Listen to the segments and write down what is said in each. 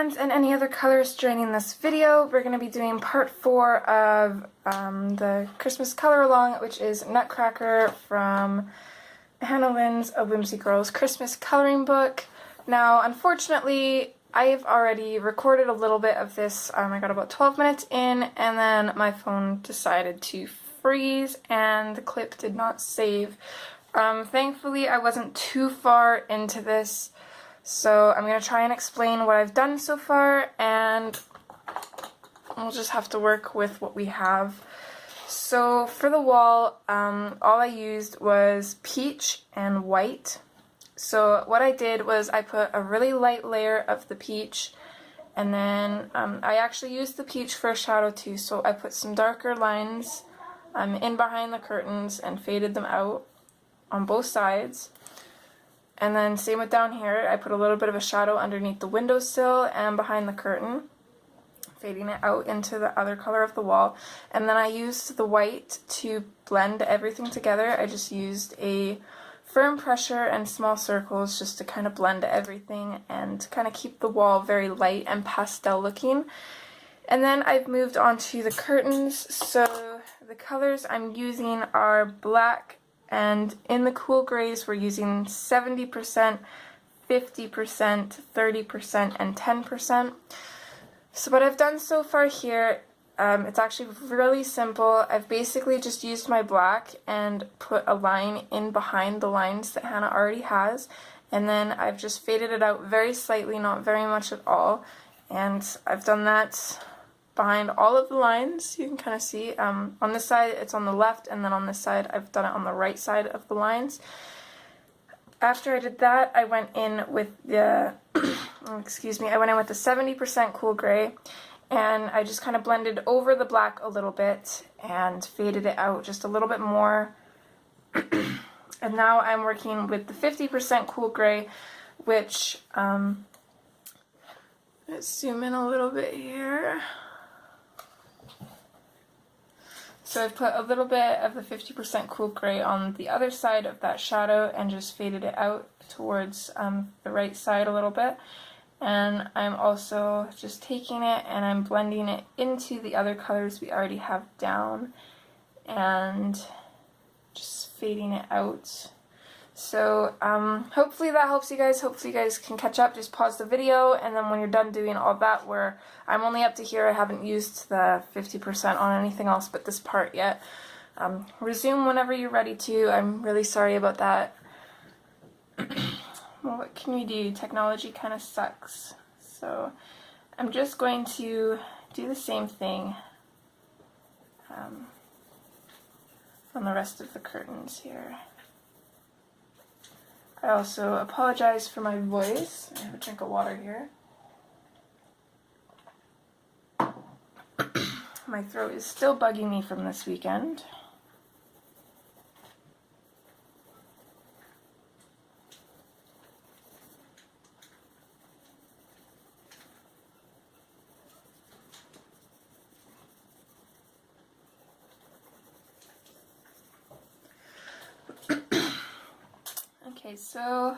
friends and any other colorists joining this video. We're going to be doing part 4 of the Christmas color along, which is Nutcracker from Lynn's A Whimsy Girls Christmas coloring book. Now, unfortunately, I've already recorded a little bit of this. I got about 12 minutes in, and then my phone decided to freeze, and the clip did not save. Thankfully, I wasn't too far into this, so I'm going to try and explain what I've done so far, and we'll just have to work with what we have. So for the wall, all I used was peach and white. So what I did was I put a really light layer of the peach, and then I actually used the peach for a shadow too, so I put some darker lines in behind the curtains and faded them out on both sides. And then same with down here, I put a little bit of a shadow underneath the windowsill and behind the curtain, fading it out into the other color of the wall. And then I used the white to blend everything together. I just used a firm pressure and small circles just to kind of blend everything and kind of keep the wall very light and pastel looking. And then I've moved on to the curtains. So the colors I'm using are black, and in the cool grays we're using 70%, 50%, 30%, and 10%. So what I've done so far here, it's actually really simple. I've basically just used my black and put a line in behind the lines that Hannah already has, and then I've just faded it out very slightly, not very much at all, and I've done that behind all of the lines. You can kind of see on this side it's on the left, and then on this side I've done it on the right side of the lines. After I did that, I went in with the I went in with the 70% cool gray, and I just kind of blended over the black a little bit and faded it out just a little bit more. And now I'm working with the 50% cool gray, which let's zoom in a little bit here. So I've put a little bit of the 50% cool gray on the other side of that shadow and just faded it out towards the right side a little bit. And I'm also just taking it and I'm blending it into the other colors we already have down and just fading it out. So hopefully that helps you guys. Hopefully you guys can catch up. Just pause the video, and then when you're done doing all that, where I'm only up to here, I haven't used the 50% on anything else but this part yet. Resume whenever you're ready to. I'm really sorry about that. Well, what can we do? Technology kind of sucks. So I'm just going to do the same thing on the rest of the curtains here. I also apologize for my voice. I have a drink of water here. My throat is still bugging me from this weekend. Okay, so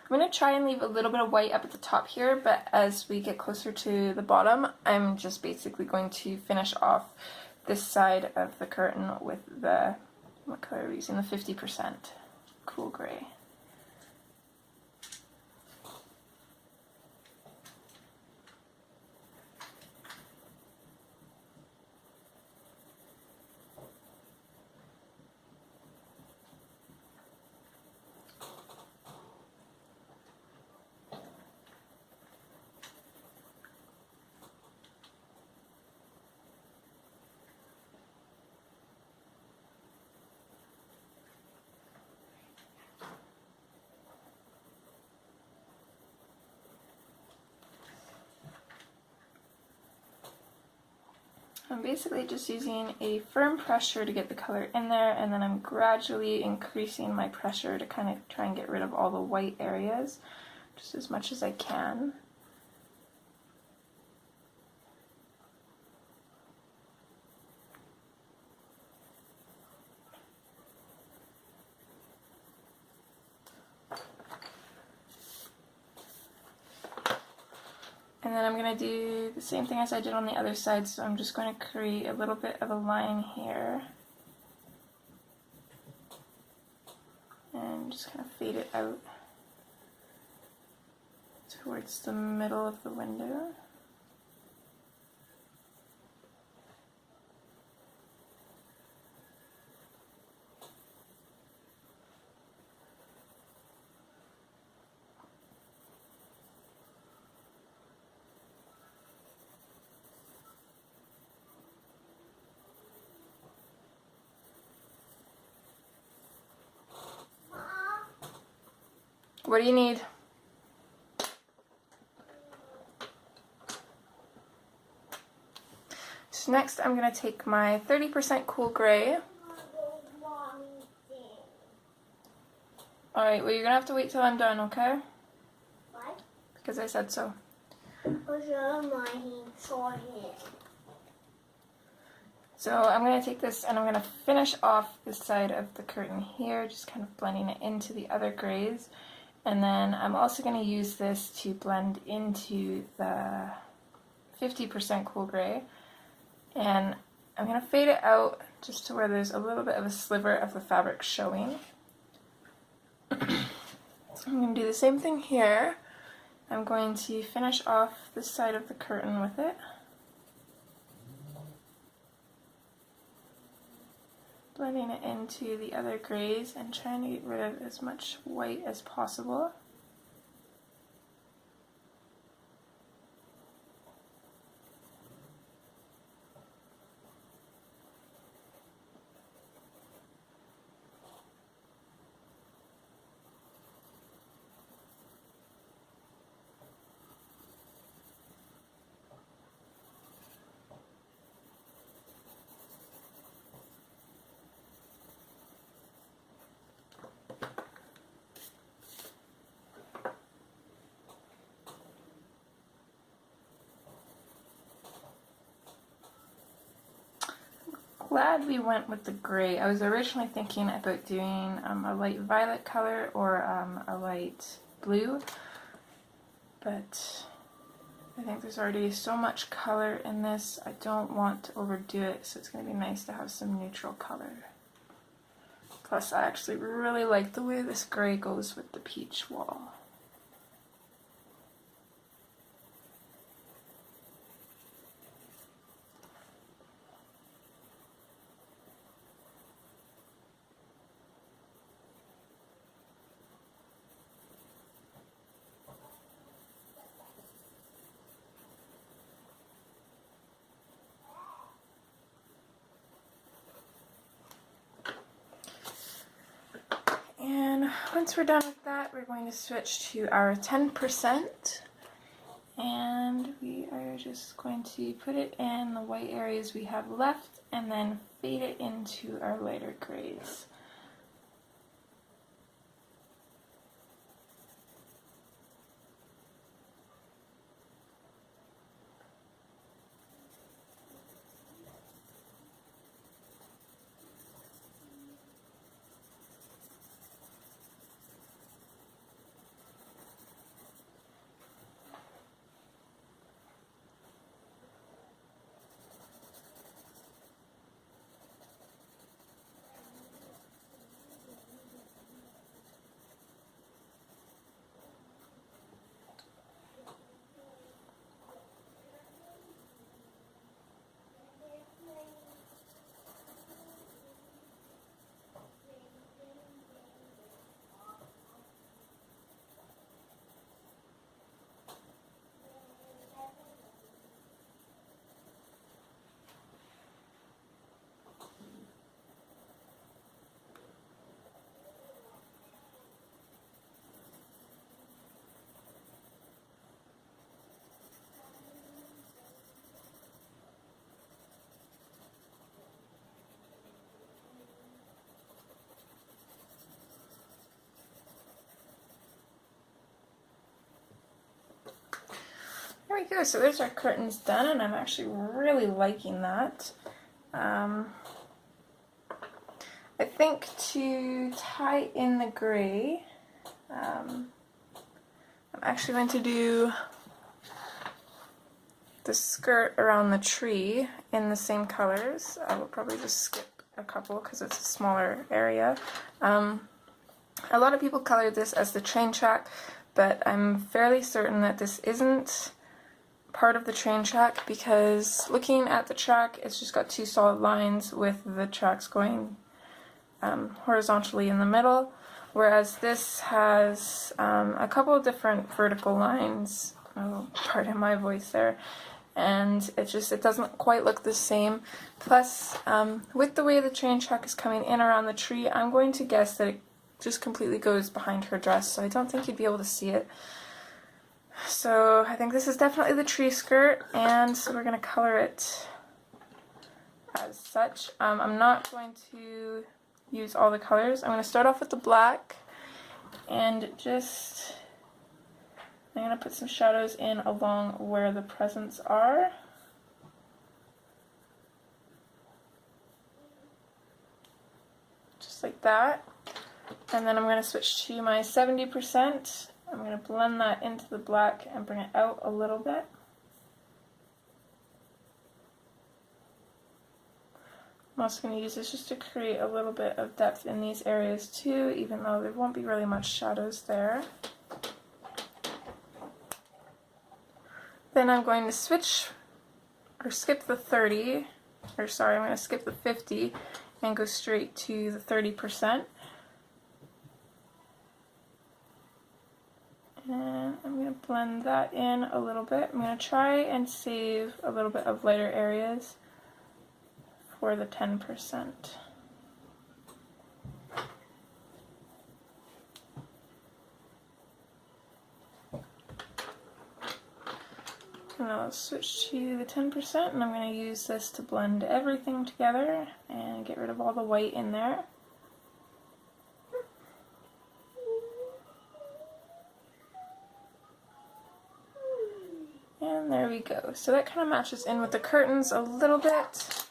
I'm going to try and leave a little bit of white up at the top here, but as we get closer to the bottom, I'm just basically going to finish off this side of the curtain with the, what color are we using? The 50% cool gray. I'm basically just using a firm pressure to get the color in there, and then I'm gradually increasing my pressure to kind of try and get rid of all the white areas just as much as I can. And then I'm going to do the same thing as I did on the other side, so I'm just going to create a little bit of a line here. And just kind of fade it out towards the middle of the window. What do you need? So next I'm going to take my 30% cool gray. Alright, well you're going to have to wait till I'm done, okay? Why? Because I said so. So I'm going to take this and I'm going to finish off this side of the curtain here, just kind of blending it into the other grays. And then I'm also going to use this to blend into the 50% cool gray. And I'm going to fade it out just to where there's a little bit of a sliver of the fabric showing. I'm going to do the same thing here. I'm going to finish off this side of the curtain with it. Blending it into the other grays and trying to get rid of as much white as possible. Glad we went with the gray. I was originally thinking about doing a light violet color or a light blue, but I think there's already so much color in this. I don't want to overdo it, so it's going to be nice to have some neutral color. Plus, I actually really like the way this gray goes with the peach wall. And once we're done with that, we're going to switch to our 10%, and we are just going to put it in the white areas we have left and then fade it into our lighter grays. There we go, so there's our curtains done, and I'm actually really liking that. I think to tie in the gray, I'm actually going to do the skirt around the tree in the same colors. I will probably just skip a couple because it's a smaller area. A lot of people colored this as the train track, but I'm fairly certain that this isn't part of the train track, because looking at the track, it's just got two solid lines with the tracks going horizontally in the middle, whereas this has a couple of different vertical lines. Oh, pardon my voice there. And it doesn't quite look the same. Plus, with the way the train track is coming in around the tree, I'm going to guess that it just completely goes behind her dress, so I don't think you'd be able to see it. So I think this is definitely the tree skirt, and so we're going to color it as such. I'm not going to use all the colors. I'm going to start off with the black, and I'm going to put some shadows in along where the presents are. Just like that. And then I'm going to switch to my 70%. I'm going to blend that into the black and bring it out a little bit. I'm also going to use this just to create a little bit of depth in these areas too, even though there won't be really much shadows there. Then I'm going to skip the 30, I'm going to skip the 50 and go straight to the 30%. And I'm going to blend that in a little bit. I'm going to try and save a little bit of lighter areas for the 10%. And I'll switch to the 10%, and I'm going to use this to blend everything together and get rid of all the white in there. And there we go. So that kind of matches in with the curtains a little bit.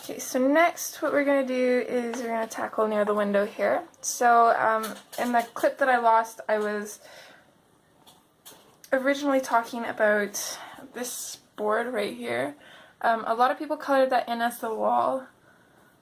Okay, so next what we're going to do is we're going to tackle near the window here. So in the clip that I lost, I was originally talking about this board right here. A lot of people colored that in as the wall,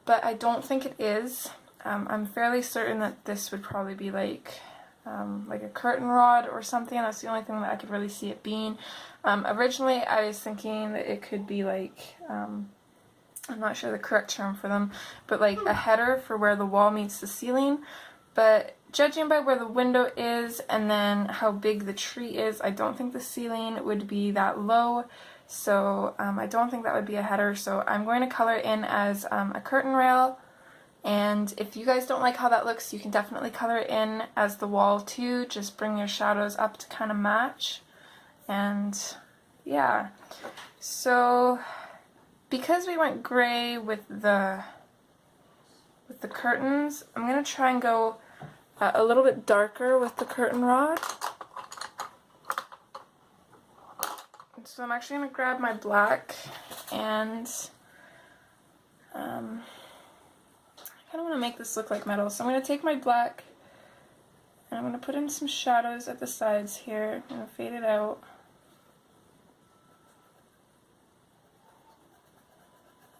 but I don't think it is. I'm fairly certain that this would probably be like a curtain rod or something. That's the only thing that I could really see it being. Originally I was thinking that it could be like, I'm not sure the correct term for them, but like a header for where the wall meets the ceiling. But judging by where the window is and then how big the tree is, I don't think the ceiling would be that low. So I don't think that would be a header. So I'm going to color in as a curtain rail. And if you guys don't like how that looks, you can definitely color it in as the wall too. Just bring your shadows up to kind of match. And yeah, so because we went gray with the curtains, I'm going to try and go a little bit darker with the curtain rod. So I'm actually going to grab my black and I kind of want to make this look like metal, so I'm going to take my black and I'm going to put in some shadows at the sides here. I'm going to fade it out.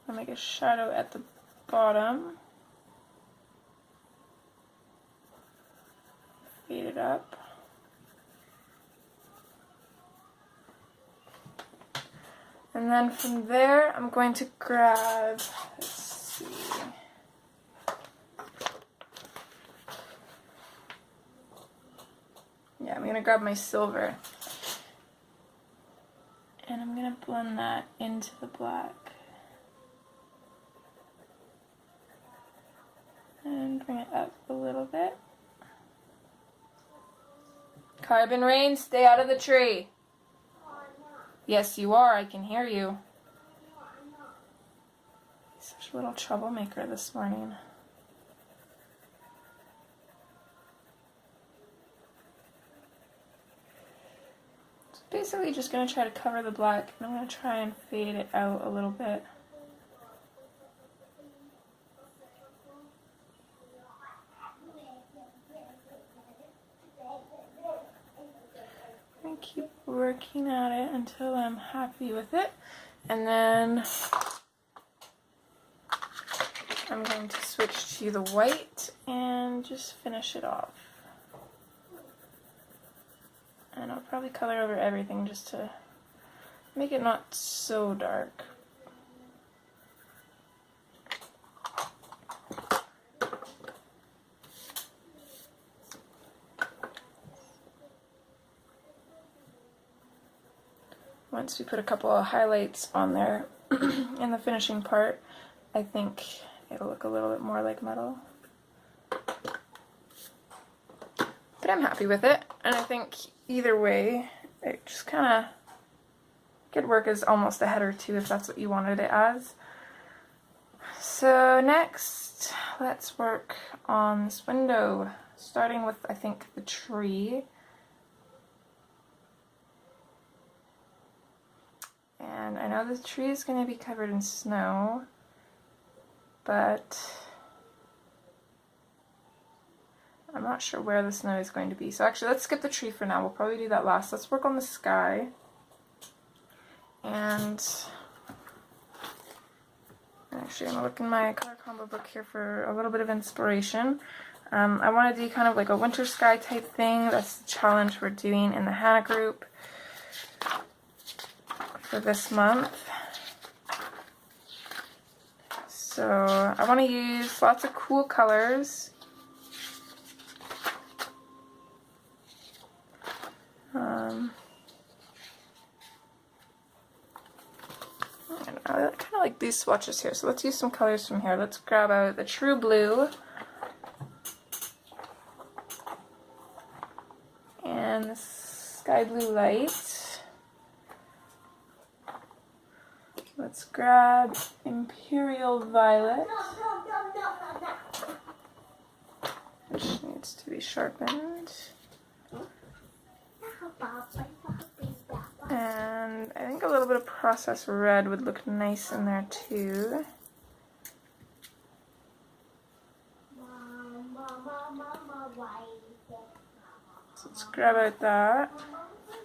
I'll make a shadow at the bottom. Fade it up. And then from there, I'm going to grab, let's see. Yeah, I'm going to grab my silver. And I'm going to blend that into the black. And bring it up a little bit. Carbon Rain, stay out of the tree. Yes, you are. I can hear you. Such a little troublemaker this morning. So basically just going to try to cover the black, and I'm going to try and fade it out a little bit. gonna keep working at it until I'm happy with it, and then I'm going to switch to the white and just finish it off. And I'll probably color over everything just to make it not so dark. Once we put a couple of highlights on there in the finishing part, I think it'll look a little bit more like metal. But I'm happy with it, and I think either way, it just kind of could work as almost a header too if that's what you wanted it as. So next, let's work on this window, starting with, I think, the tree. And I know the tree is going to be covered in snow, but I'm not sure where the snow is going to be. So actually, let's skip the tree for now. We'll probably do that last. Let's work on the sky. And actually, I'm going to look in my color combo book here for a little bit of inspiration. I want to do kind of like a winter sky type thing. That's the challenge we're doing in the Hannah group for this month. So I want to use lots of cool colors. I kind of like these swatches here, so let's use some colors from here. Let's grab out the True Blue and the Sky Blue Light. Let's grab Imperial Violet, which needs to be sharpened. And I think a little bit of processed red would look nice in there too. So let's grab out that,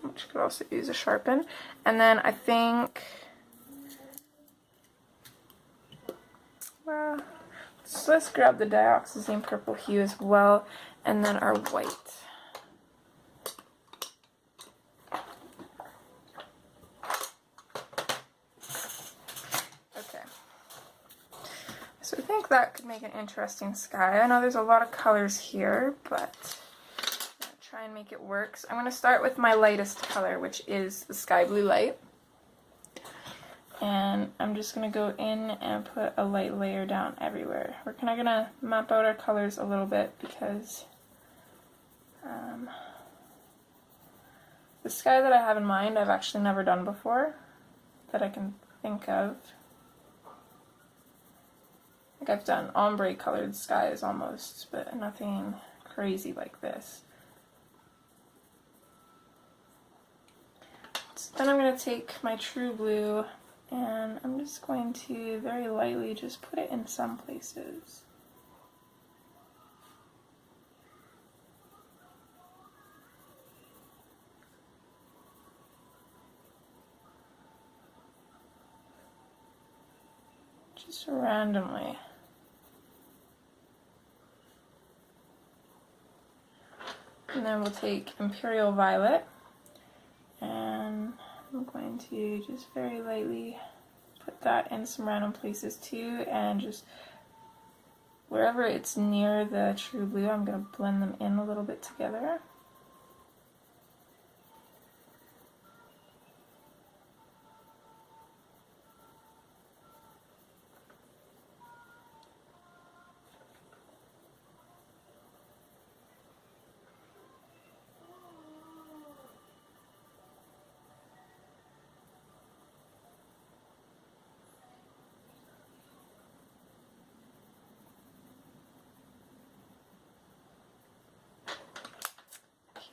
which could also use a sharpen. And then I think, well, so let's grab the dioxazine purple hue as well, and then our white. So I think that could make an interesting sky. I know there's a lot of colors here, but I'm going to try and make it work. So I'm going to start with my lightest color, which is the Sky Blue Light. And I'm just going to go in and put a light layer down everywhere. We're kind of going to map out our colors a little bit because the sky that I have in mind I've actually never done before that I can think of. I think I've done ombre colored skies almost, but nothing crazy like this. So then I'm going to take my True Blue and I'm just going to very lightly just put it in some places. Just randomly. And then we'll take Imperial Violet, and I'm going to just very lightly put that in some random places too, and just wherever it's near the True Blue, I'm going to blend them in a little bit together.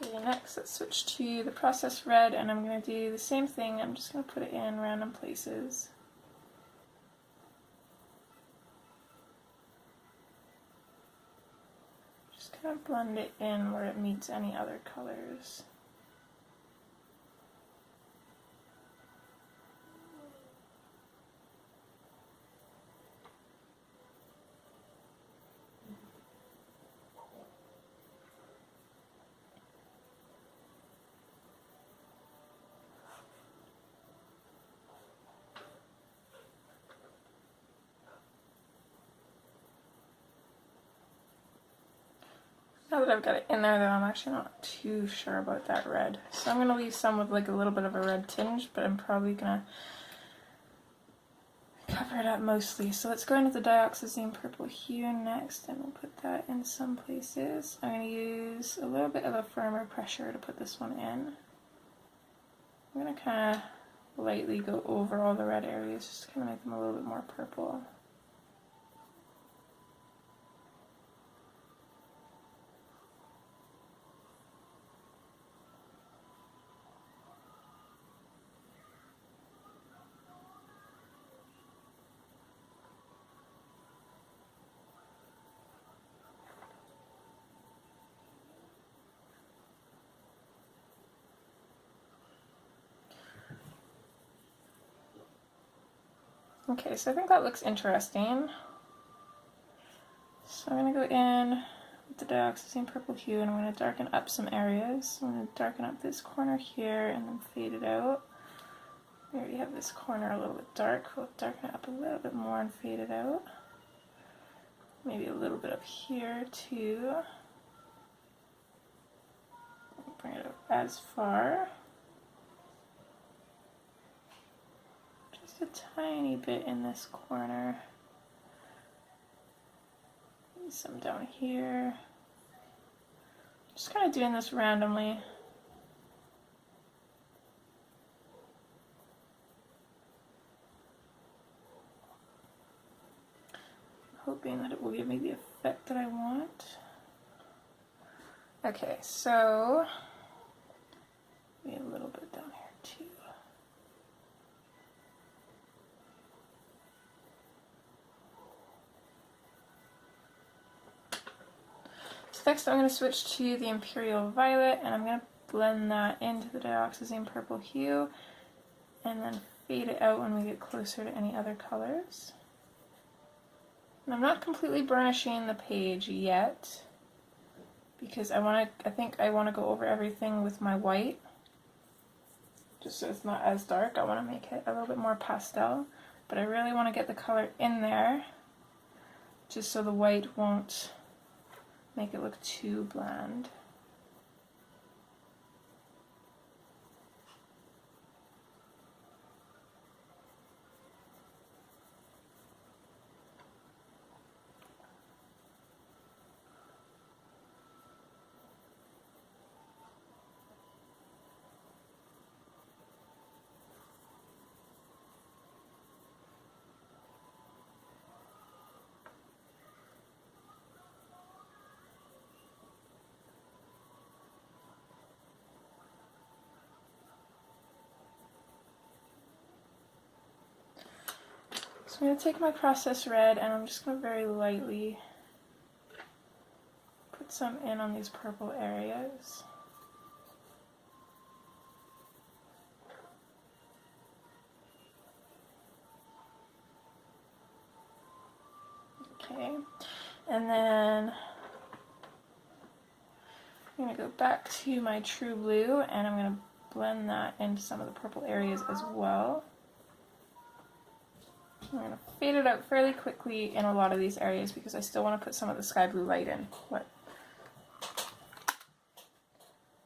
Okay, next let's switch to the processed red, and I'm going to do the same thing. I'm just going to put it in random places. Just kind of blend it in where it meets any other colors. Now that I've got it in there though, I'm actually not too sure about that red. So I'm going to leave some with like a little bit of a red tinge, but I'm probably going to cover it up mostly. So let's go into the dioxazine purple hue next, and we'll put that in some places. I'm going to use a little bit of a firmer pressure to put this one in. I'm going to kind of lightly go over all the red areas just to kind of make them a little bit more purple. Okay, so I think that looks interesting. So I'm going to go in with the dioxazine purple hue, and I'm going to darken up some areas. I'm going to darken up this corner here and then fade it out. We already have this corner a little bit dark. We'll darken it up a little bit more and fade it out. Maybe a little bit up here too. Bring it up as far. Just a tiny bit in this corner. Maybe some down here. Just kind of doing this randomly. Hoping that it will give me the effect that I want. Okay, so maybe a little bit down here too. So next I'm going to switch to the Imperial Violet, and I'm going to blend that into the dioxazine purple hue and then fade it out when we get closer to any other colors. And I'm not completely burnishing the page yet because I think I want to go over everything with my white, just so it's not as dark. I want to make it a little bit more pastel, but I really want to get the color in there just so the white won't make it look too bland. So I'm going to take my processed red and I'm just going to very lightly put some in on these purple areas. Okay, and then I'm going to go back to my true blue and I'm going to blend that into some of the purple areas as well. I'm going to fade it out fairly quickly in a lot of these areas because I still want to put some of the sky blue light in. What?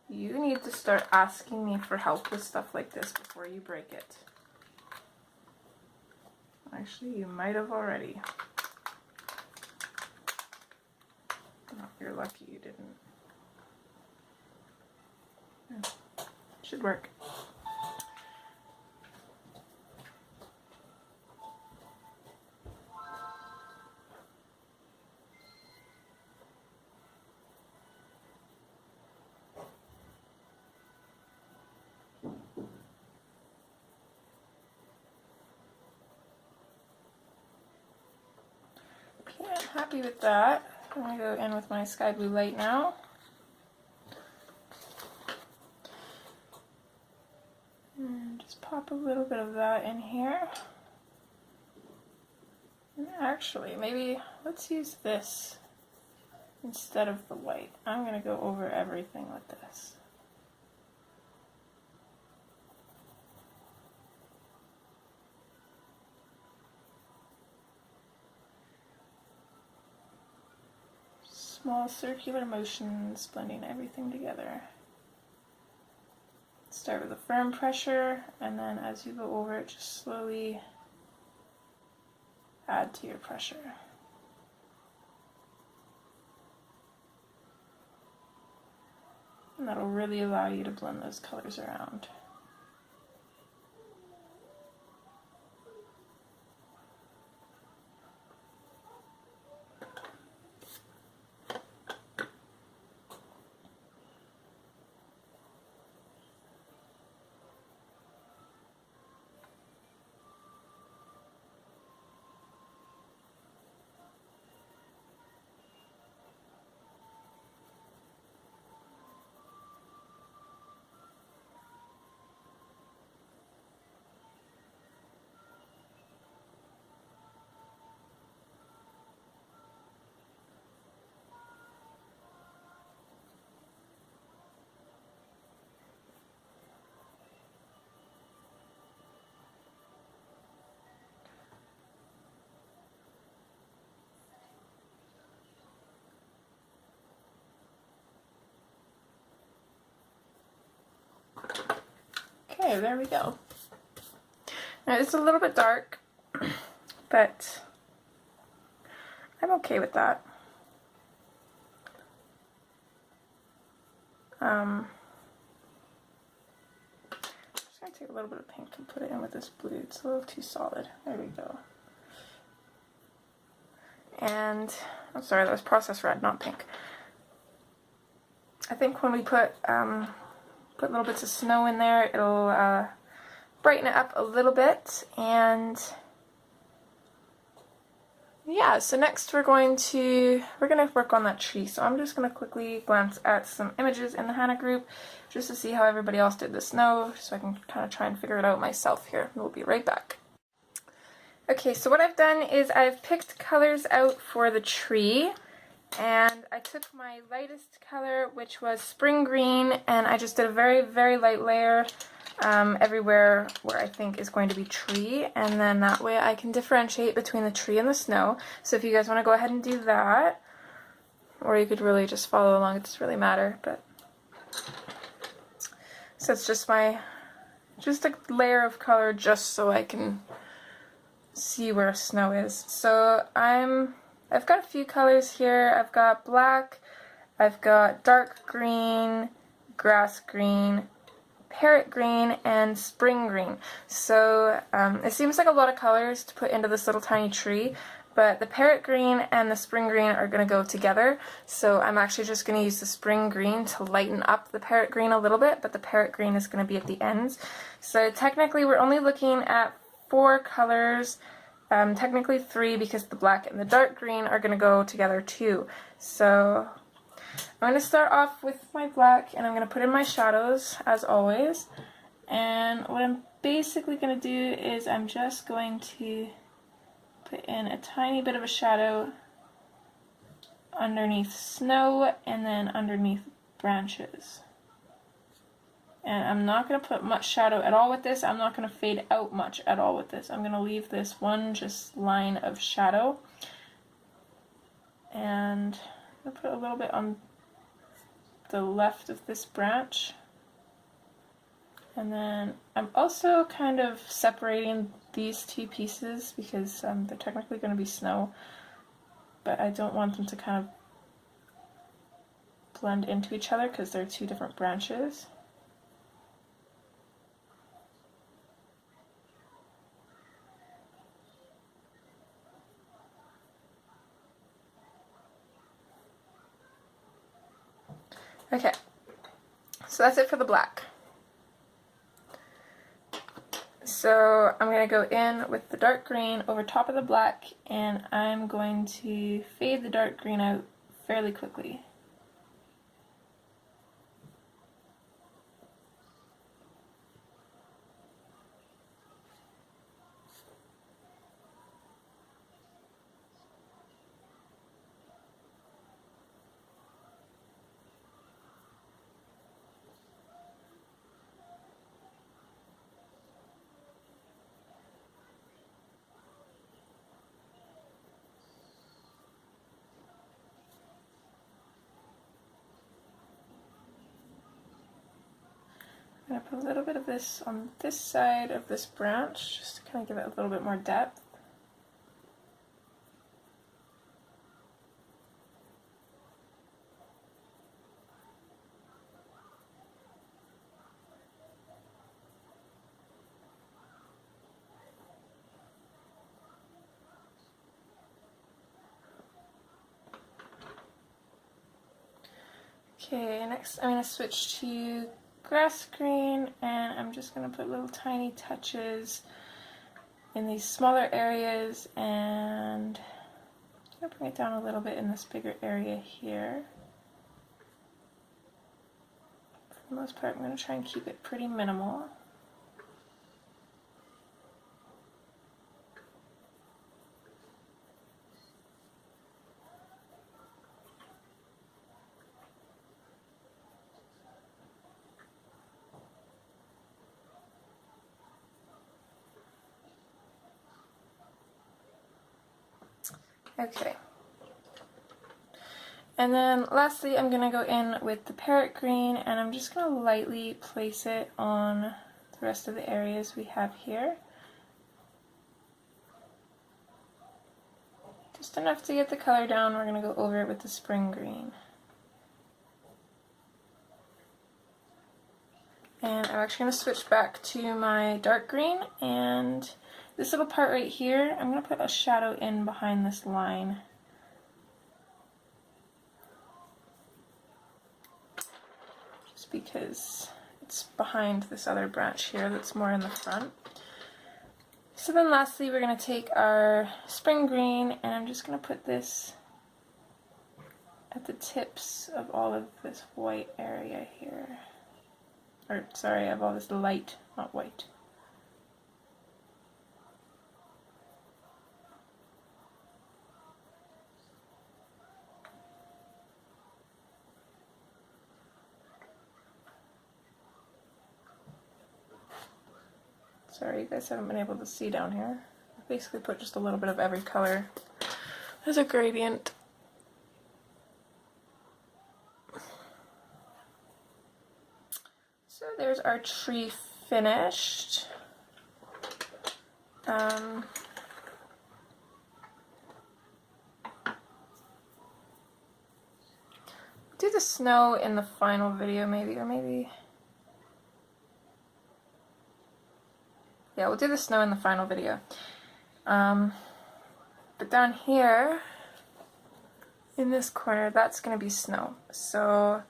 You need to start asking me for help with stuff like this before you break it. Actually, you might have already. Oh, you're lucky you didn't. Yeah. Should work. Okay, I'm happy with that. I'm going to go in with my sky blue light now. And just pop a little bit of that in here. And actually, maybe let's use this instead of the white. I'm going to go over everything with this. small circular motions, blending everything together. Start with a firm pressure, and then as you go over it, just slowly add to your pressure. And that'll really allow you to blend those colors around. Okay, there we go. Now it's a little bit dark, but I'm okay with that. I'm just going to take a little bit of pink and put it in with this blue. It's a little too solid. There we go. And, I'm sorry, that was processed red, not pink. I think when we put little bits of snow in there, it'll brighten it up a little bit. And yeah, so next we're going to work on that tree. So I'm just going to quickly glance at some images in the Hannah group just to see how everybody else did the snow, so I can kind of try and figure it out myself here. We'll be right back. Okay, so what I've done is I've picked colors out for the tree. And I took my lightest color, which was spring green, and I just did a very, very light layer everywhere where I think is going to be tree, and then that way I can differentiate between the tree and the snow. So if you guys want to go ahead and do that, or you could really just follow along, it doesn't really matter. But so it's just a layer of color just so I can see where snow is. So I've got a few colors here. I've got black, I've got dark green, grass green, parrot green, and spring green. So it seems like a lot of colors to put into this little tiny tree, but the parrot green and the spring green are going to go together. So I'm actually just going to use the spring green to lighten up the parrot green a little bit, but the parrot green is going to be at the ends. So technically we're only looking at 4 colors. Technically 3 because the black and the dark green are going to go together too. So I'm going to start off with my black, and I'm going to put in my shadows as always. And what I'm basically going to do is I'm just going to put in a tiny bit of a shadow underneath snow and then underneath branches. And I'm not going to put much shadow at all with this. I'm not going to fade out much at all with this. I'm going to leave this one just line of shadow. And I'm going to put a little bit on the left of this branch. And then I'm also kind of separating these 2 pieces because they're technically going to be snow, but I don't want them to kind of blend into each other because they're 2 different branches. Okay, so that's it for the black. So I'm going to go in with the dark green over top of the black, and I'm going to fade the dark green out fairly quickly. I'm going to put a little bit of this on this side of this branch, just to kind of give it a little bit more depth. Okay, next I'm going to switch to grass green, and I'm just going to put little tiny touches in these smaller areas, and I'm going to bring it down a little bit in this bigger area here. For the most part, I'm going to try and keep it pretty minimal. Okay. And then lastly, I'm going to go in with the parrot green, and I'm just going to lightly place it on the rest of the areas we have here. Just enough to get the color down. We're going to go over it with the spring green. And I'm actually going to switch back to my dark green, and this little part right here, I'm going to put a shadow in behind this line. Just because it's behind this other branch here that's more in the front. So then lastly, we're going to take our spring green, and I'm just going to put this at the tips of all of this white area here. Or, sorry, of all this light, not white. Sorry, you guys haven't been able to see down here. I basically put just a little bit of every color as a gradient. So there's our tree finished. Do the snow in the final video maybe, or maybe... Yeah, we'll do the snow in the final video. But down here, in this corner, that's going to be snow. So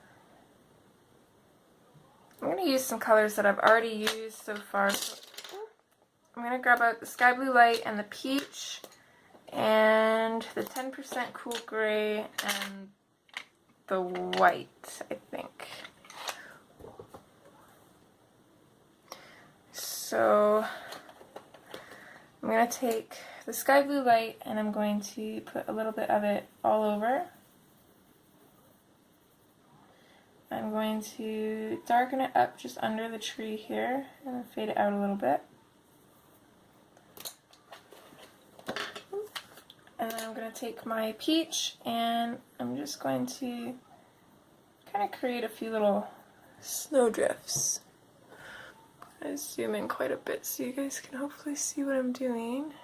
I'm going to use some colors that I've already used so far. So I'm going to grab out the sky blue light and the peach and the 10% cool gray and the white, I think. So I'm going to take the sky blue light and I'm going to put a little bit of it all over. I'm going to darken it up just under the tree here and then fade it out a little bit. And then I'm going to take my peach and I'm just going to kind of create a few little snow drifts. I zoom in quite a bit so you guys can hopefully see what I'm doing.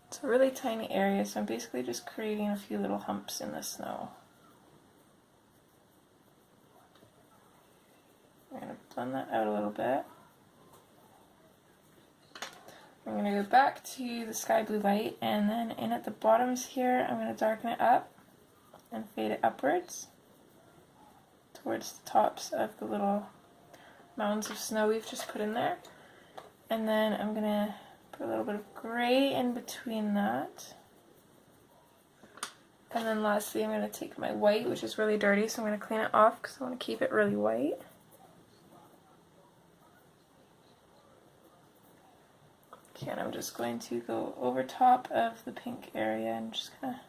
It's a really tiny area, so I'm basically just creating a few little humps in the snow. I'm going to blend that out a little bit. I'm going to go back to the sky blue light, and then in at the bottoms here, I'm going to darken it up and fade it upwards towards the tops of the little mounds of snow we've just put in there. And then I'm going to put a little bit of gray in between that. And then lastly, I'm going to take my white, which is really dirty, so I'm going to clean it off because I want to keep it really white. Okay, and I'm just going to go over top of the pink area and just kind of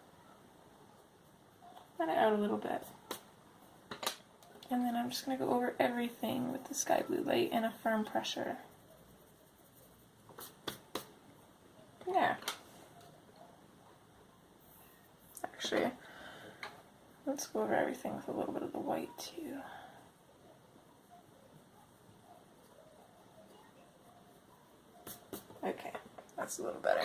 let it out a little bit. And then I'm just going to go over everything with the sky blue light and a firm pressure. Yeah. Actually, let's go over everything with a little bit of the white too. That's a little better.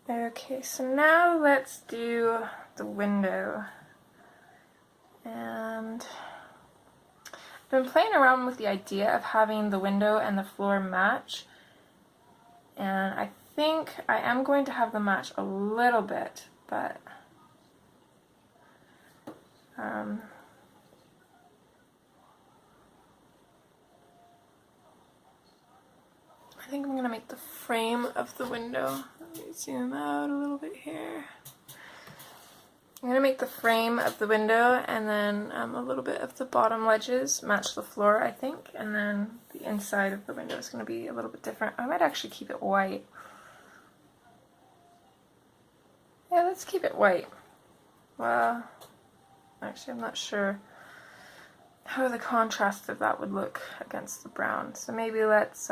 Okay, so now let's do the window. And I've been playing around with the idea of having the window and the floor match. And I think I am going to have them match a little bit, but I think I'm going to make the frame of the window. Let me zoom out a little bit here. I'm going to make the frame of the window and then a little bit of the bottom ledges match the floor, I think. And then the inside of the window is going to be a little bit different. I might actually keep it white. Yeah, let's keep it white. Well, actually I'm not sure how the contrast of that would look against the brown. So maybe let's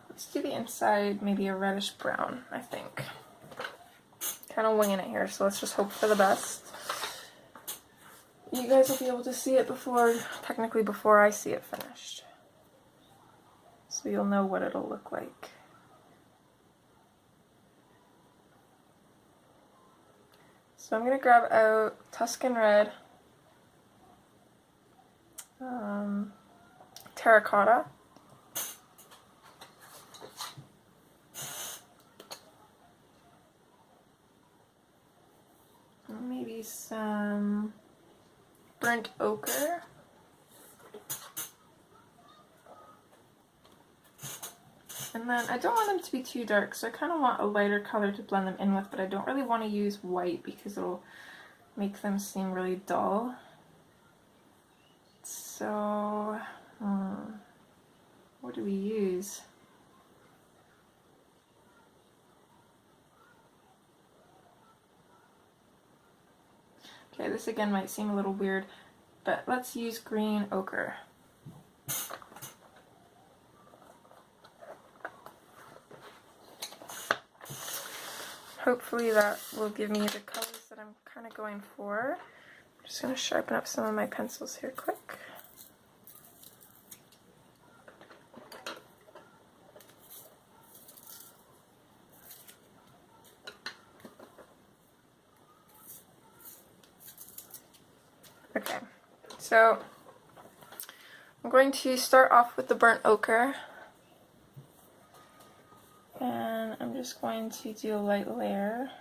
let's do the inside maybe a reddish brown, I think. Kind of winging it here, so let's just hope for the best. You guys will be able to see it technically before I see it finished. So you'll know what it'll look like. So I'm going to grab out Tuscan Red, Terracotta, maybe some burnt ochre, and then I don't want them to be too dark, so I kind of want a lighter color to blend them in with, but I don't really want to use white because it'll make them seem really dull. So, what do we use? Okay, this again might seem a little weird, but let's use green ochre. Hopefully that will give me the colors that I'm kind of going for. I'm just going to sharpen up some of my pencils here quick. Okay, so I'm going to start off with the burnt ochre, and I'm just going to do a light layer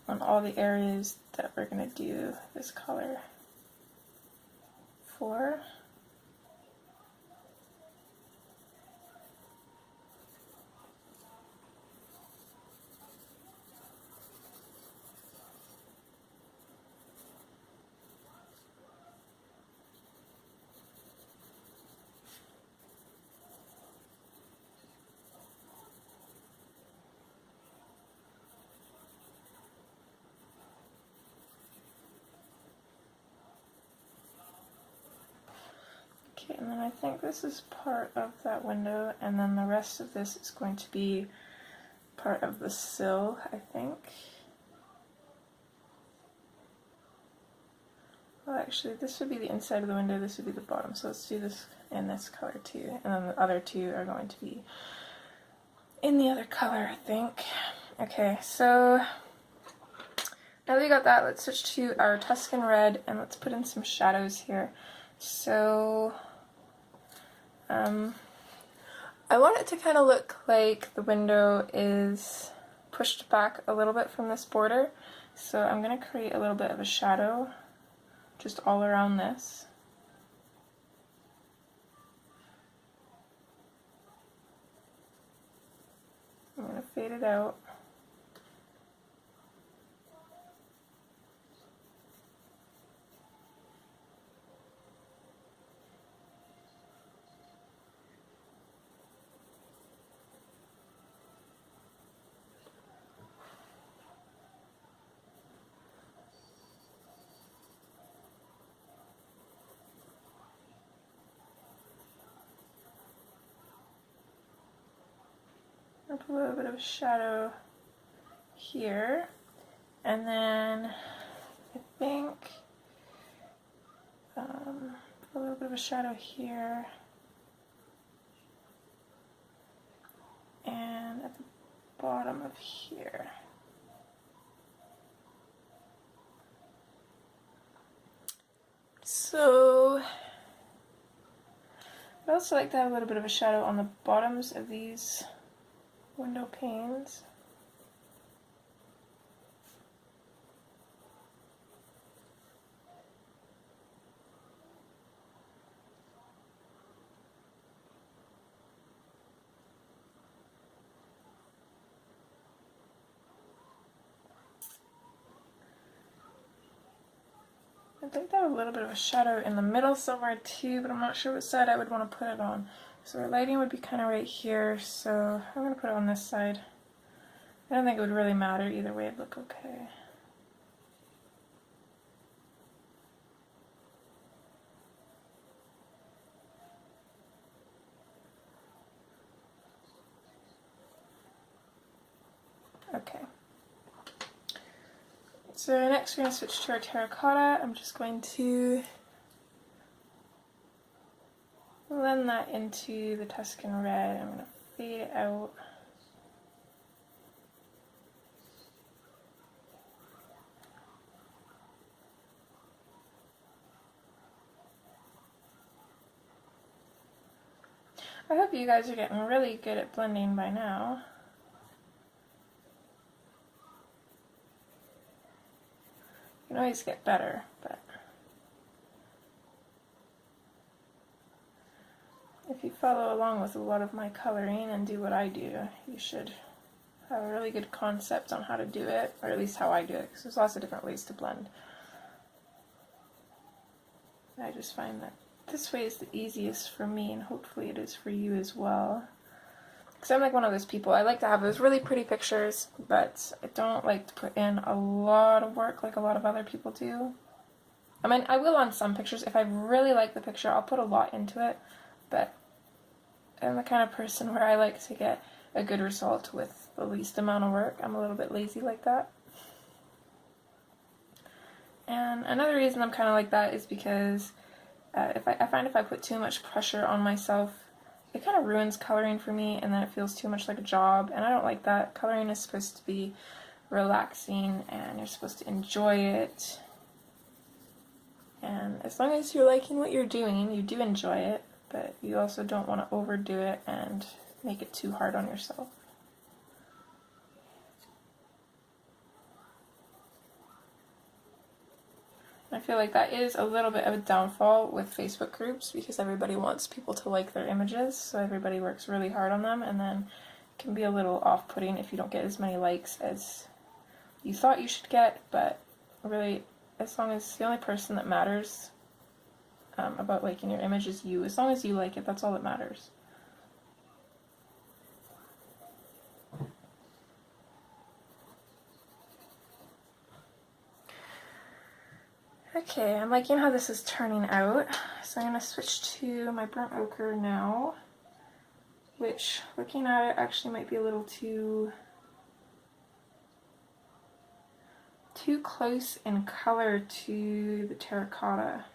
on all the areas that we're going to do this color for. Okay, and then I think this is part of that window, and then the rest of this is going to be part of the sill, I think. Well, actually, this would be the inside of the window, this would be the bottom, so let's do this in this color too, and then the other two are going to be in the other color, I think. Okay, so now that we got that, let's switch to our Tuscan Red, and let's put in some shadows here. So, I want it to kind of look like the window is pushed back a little bit from this border, so I'm going to create a little bit of a shadow just all around this. I'm going to fade it out. gonna put a little bit of a shadow here, and then I think a little bit of a shadow here, and at the bottom of here. So I also like to have a little bit of a shadow on the bottoms of these window panes. I'd like to have a little bit of a shadow in the middle somewhere too, but I'm not sure what side I would want to put it on. So our lighting would be kind of right here, so I'm going to put it on this side. I don't think it would really matter, either way it'd look okay. Okay. So next we're going to switch to our terracotta. I'm just going to blend that into the Tuscan red. I'm going to fade it out. I hope you guys are getting really good at blending by now. You can always get better, but if you follow along with a lot of my coloring and do what I do, you should have a really good concept on how to do it, or at least how I do it, because there's lots of different ways to blend. I just find that this way is the easiest for me, and hopefully it is for you as well. Because I'm like one of those people, I like to have those really pretty pictures, but I don't like to put in a lot of work like a lot of other people do. I mean, I will on some pictures. If I really like the picture, I'll put a lot into it, but I'm the kind of person where I like to get a good result with the least amount of work. I'm a little bit lazy like that. And another reason I'm kind of like that is because I find if I put too much pressure on myself, it kind of ruins coloring for me, and then it feels too much like a job, and I don't like that. Coloring is supposed to be relaxing, and you're supposed to enjoy it. And as long as you're liking what you're doing, you do enjoy it, but you also don't want to overdo it and make it too hard on yourself. I feel like that is a little bit of a downfall with Facebook groups, because everybody wants people to like their images, so everybody works really hard on them, and then it can be a little off-putting if you don't get as many likes as you thought you should get. But really, as long as the only person that matters about liking your image is you, as long as you like it, that's all that matters. Okay, I'm liking how this is turning out, so I'm going to switch to my burnt ochre now, which, looking at it, actually might be a little too close in color to the terracotta.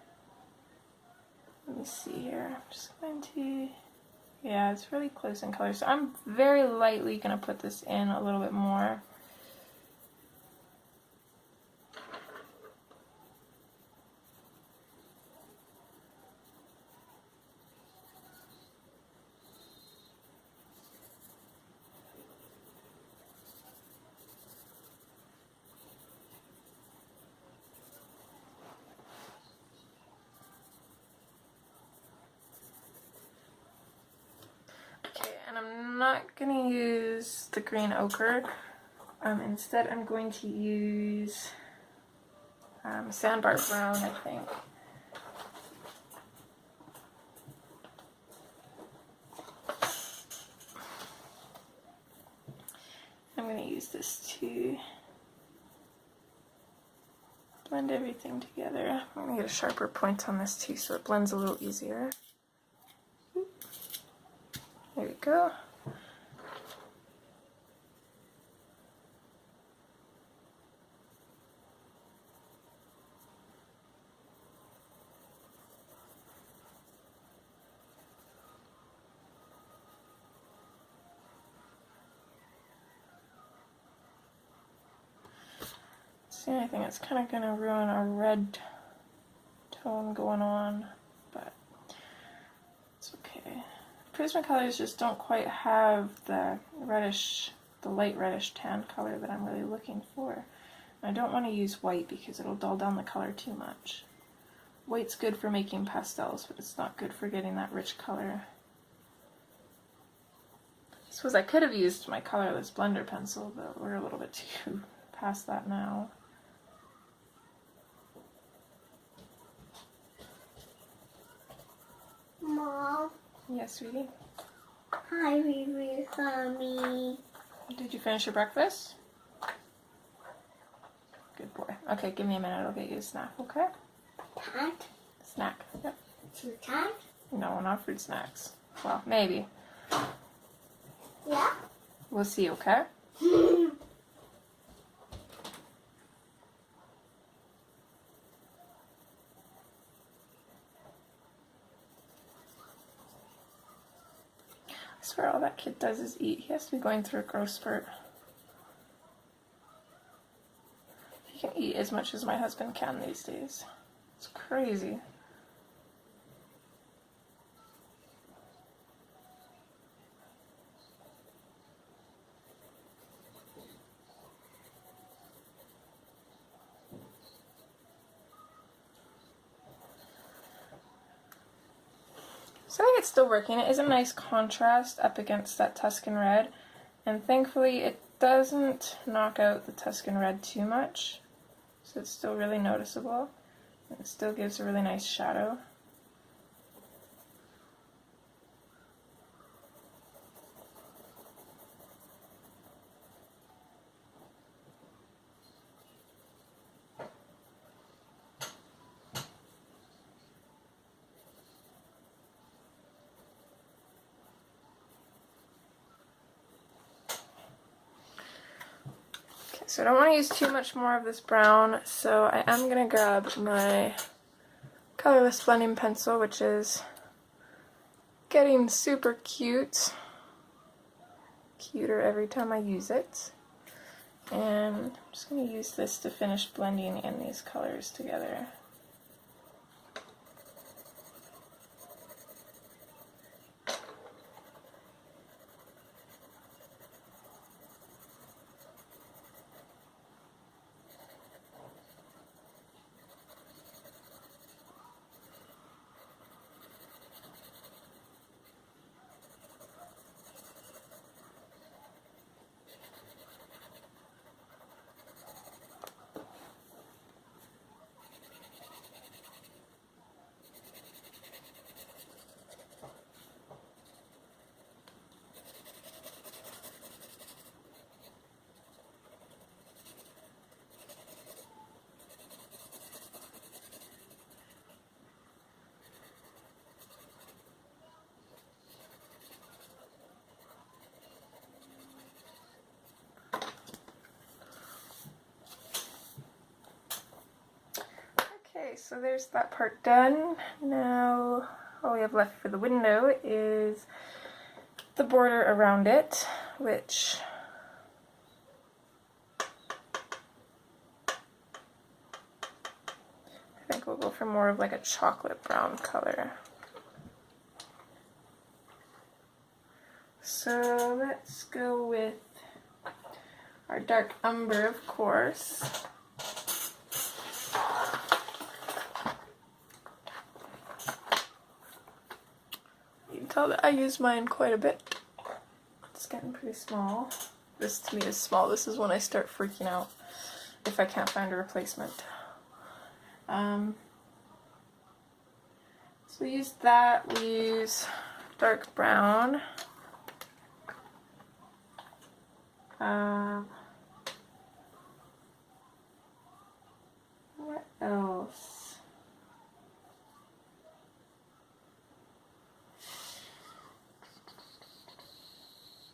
Let me see here. I'm just going to, yeah, it's really close in color, so I'm very lightly going to put this in a little bit more. And I'm not going to use the green ochre. Instead, I'm going to use sandbar brown, I think. I'm going to use this to blend everything together. I'm going to get a sharper point on this too, so it blends a little easier. There we go. It's the only thing that's kind of going to ruin our red tone going on, but it's okay. Prismacolors just don't quite have the reddish, the light reddish tan color that I'm really looking for. I don't want to use white because it'll dull down the color too much. White's good for making pastels, but it's not good for getting that rich color. I suppose I could have used my colorless blender pencil, but we're a little bit too past that now. Mom. Yes, sweetie? Hi, Riri, Mommy. Did you finish your breakfast? Good boy. Okay, give me a minute. I'll get you a snack, okay? Tat? Snack. Yep. Two tat? No, not fruit snacks. Well, maybe. Yeah? We'll see, okay? I swear all that kid does is eat. He has to be going through a growth spurt. He can eat as much as my husband can these days. It's crazy. So I think it's still working. It is a nice contrast up against that Tuscan red, and thankfully it doesn't knock out the Tuscan red too much, so it's still really noticeable, and it still gives a really nice shadow. So I don't want to use too much more of this brown, so I am going to grab my colorless blending pencil, which is getting super cute. Cuter every time I use it. And I'm just going to use this to finish blending in these colors together. Okay, so there's that part done. Now all we have left for the window is the border around it, which I think we'll go for more of like a chocolate brown color. So let's go with our dark umber, of course. You can tell that I use mine quite a bit. It's getting pretty small. This to me is small. This is when I start freaking out if I can't find a replacement. So we use that. We use dark brown. What else?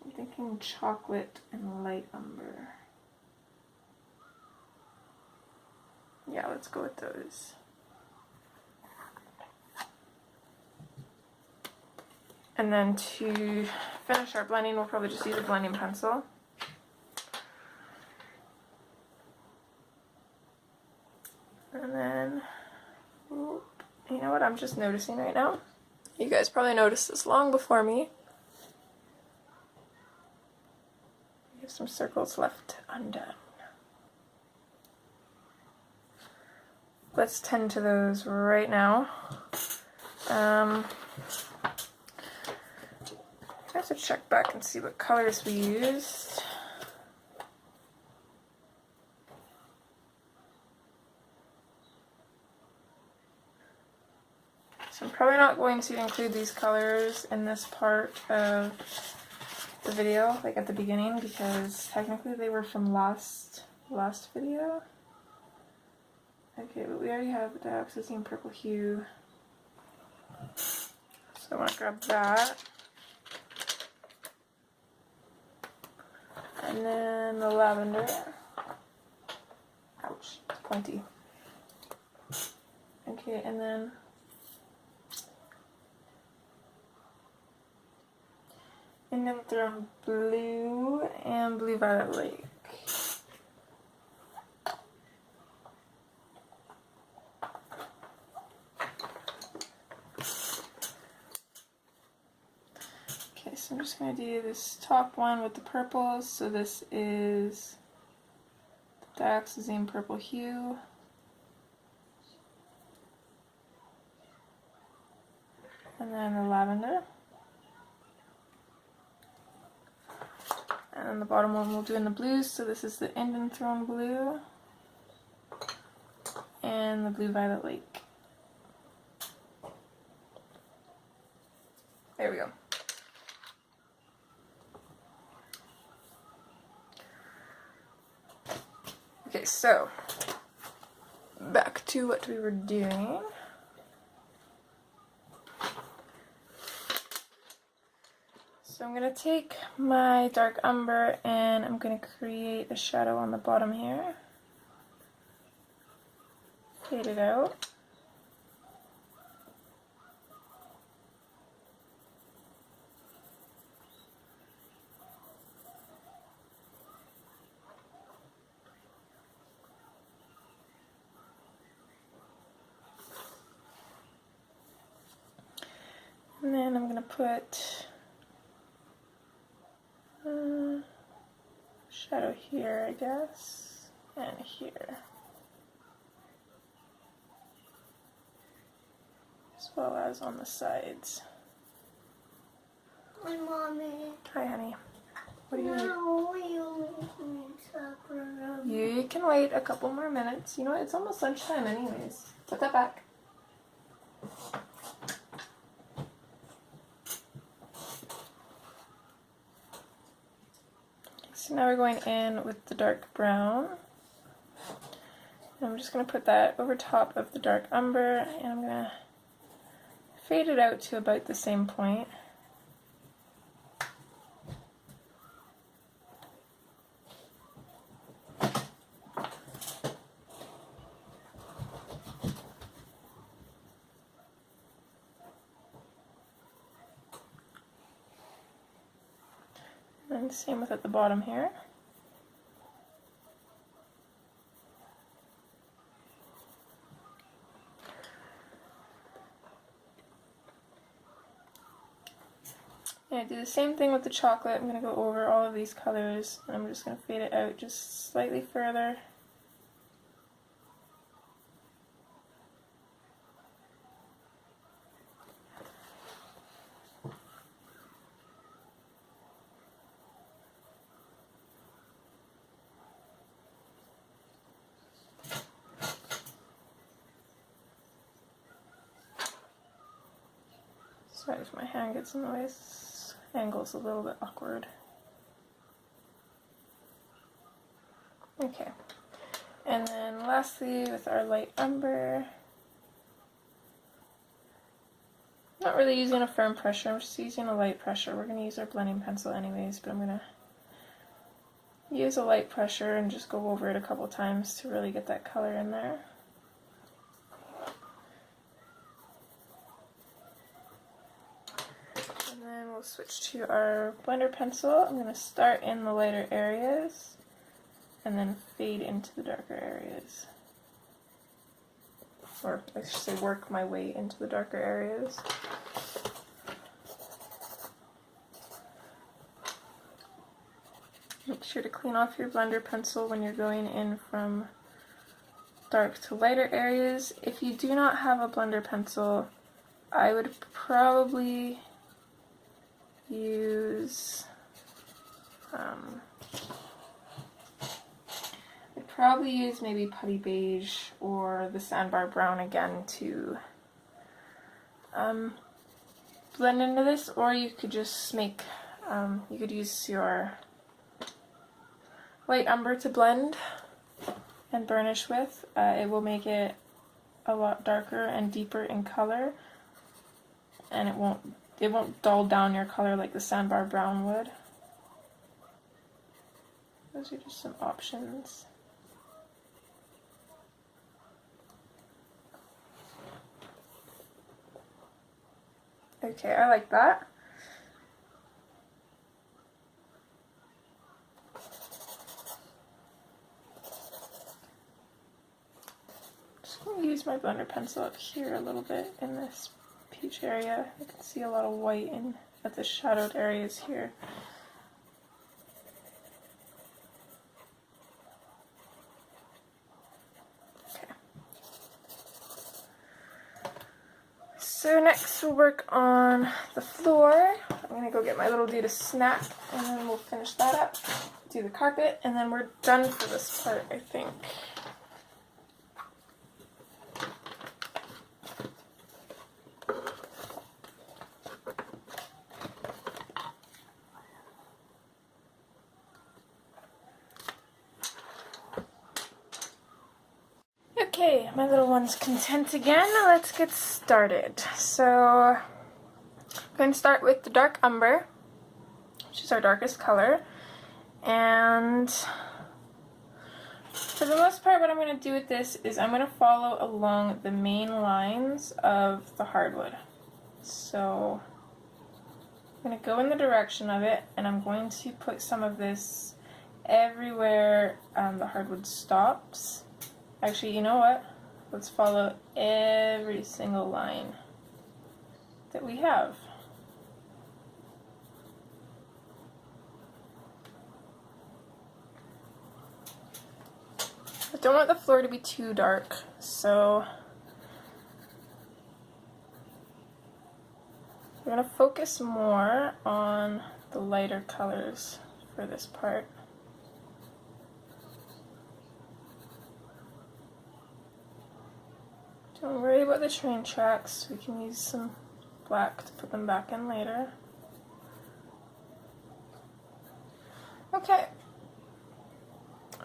I'm thinking chocolate and light umber. Yeah, let's go with those. And then to finish our blending, we'll probably just use a blending pencil. And then, you know what I'm just noticing right now? You guys probably noticed this long before me. We have some circles left undone. Let's tend to those right now. I have to check back and see what colors we used. So I'm probably not going to include these colors in this part of the video, like at the beginning, because technically they were from last video. Okay, but we already have the dioxazine purple hue. So I want to grab that. And then the lavender. Ouch, it's pointy. Okay, and then throw blue and blue violet lake. Okay, so I'm just going to do this top one with the purples. So this is the dioxazine purple hue. And then the lavender. And then the bottom one we'll do in the blues. So this is the Indian Throne blue and the blue violet lake. There we go. Okay, so back to what we were doing. So I'm going to take my dark umber and I'm going to create a shadow on the bottom here. Fade it out. And then I'm going to put shadow here, I guess, and here, as well as on the sides. Hi, Mommy. Hi, honey. What do you need? No, you You can wait a couple more minutes. You know what? It's almost lunchtime anyways. Put that back. So now we're going in with the dark brown. And I'm just going to put that over top of the dark umber, and I'm going to fade it out to about the same point. And same with at the bottom here. And I do the same thing with the chocolate. I'm going to go over all of these colors, and I'm just going to fade it out just slightly further. Sorry if my hand gets in the way, this angle's a little bit awkward. Okay, and then lastly with our light umber, not really using a firm pressure, I'm just using a light pressure. We're going to use our blending pencil anyways, but I'm going to use a light pressure and just go over it a couple times to really get that color in there. And then we'll switch to our blender pencil. I'm going to start in the lighter areas and then fade into the darker areas. or I should say work my way into the darker areas. Make sure to clean off your blender pencil when you're going in from dark to lighter areas. If you do not have a blender pencil, I would probably use maybe putty beige or the sandbar brown again to blend into this, or you could just make you could use your light umber to blend and burnish with. It will make it a lot darker and deeper in color, and it won't dull down your color like the sandbar brown would. Those are just some options. Okay, I like that. Just going to use my blender pencil up here a little bit in this peach area. I can see a lot of white at the shadowed areas here. So next we'll work on the floor. I'm going to go get my little dude a snack and then we'll finish that up, do the carpet, and then we're done for this part, I think. Okay, my little one's content again. Let's get started. So, I'm going to start with the dark umber, which is our darkest color. And for the most part, what I'm going to do with this is I'm going to follow along the main lines of the hardwood. So, I'm going to go in the direction of it, and I'm going to put some of this everywhere the hardwood stops. Actually, you know what? Let's follow every single line that we have. I don't want the floor to be too dark, so we're going to focus more on the lighter colors for this part. Don't worry about the train tracks. We can use some black to put them back in later. Okay.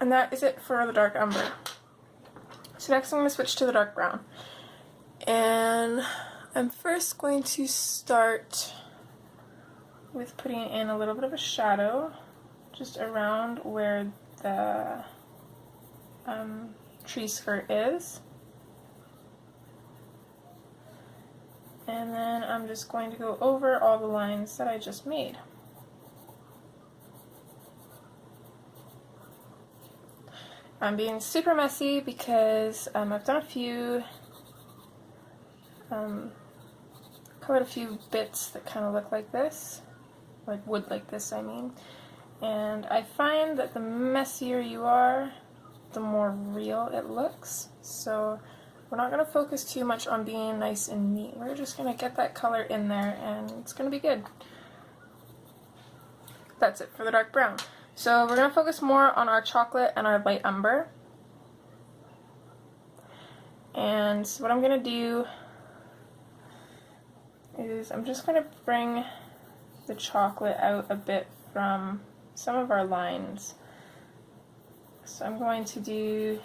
And that is it for the dark umber. So next I'm going to switch to the dark brown. And I'm first going to start with putting in a little bit of a shadow just around where the tree skirt is. And then I'm just going to go over all the lines that I just made. I'm being super messy because I've done a few, colored a few bits that kind of look like this, like wood like this I mean, and I find that the messier you are, the more real it looks. So we're not going to focus too much on being nice and neat. We're just going to get that color in there and it's going to be good. That's it for the dark brown. So we're going to focus more on our chocolate and our light umber. And what I'm going to do is I'm just going to bring the chocolate out a bit from some of our lines. So I'm going to do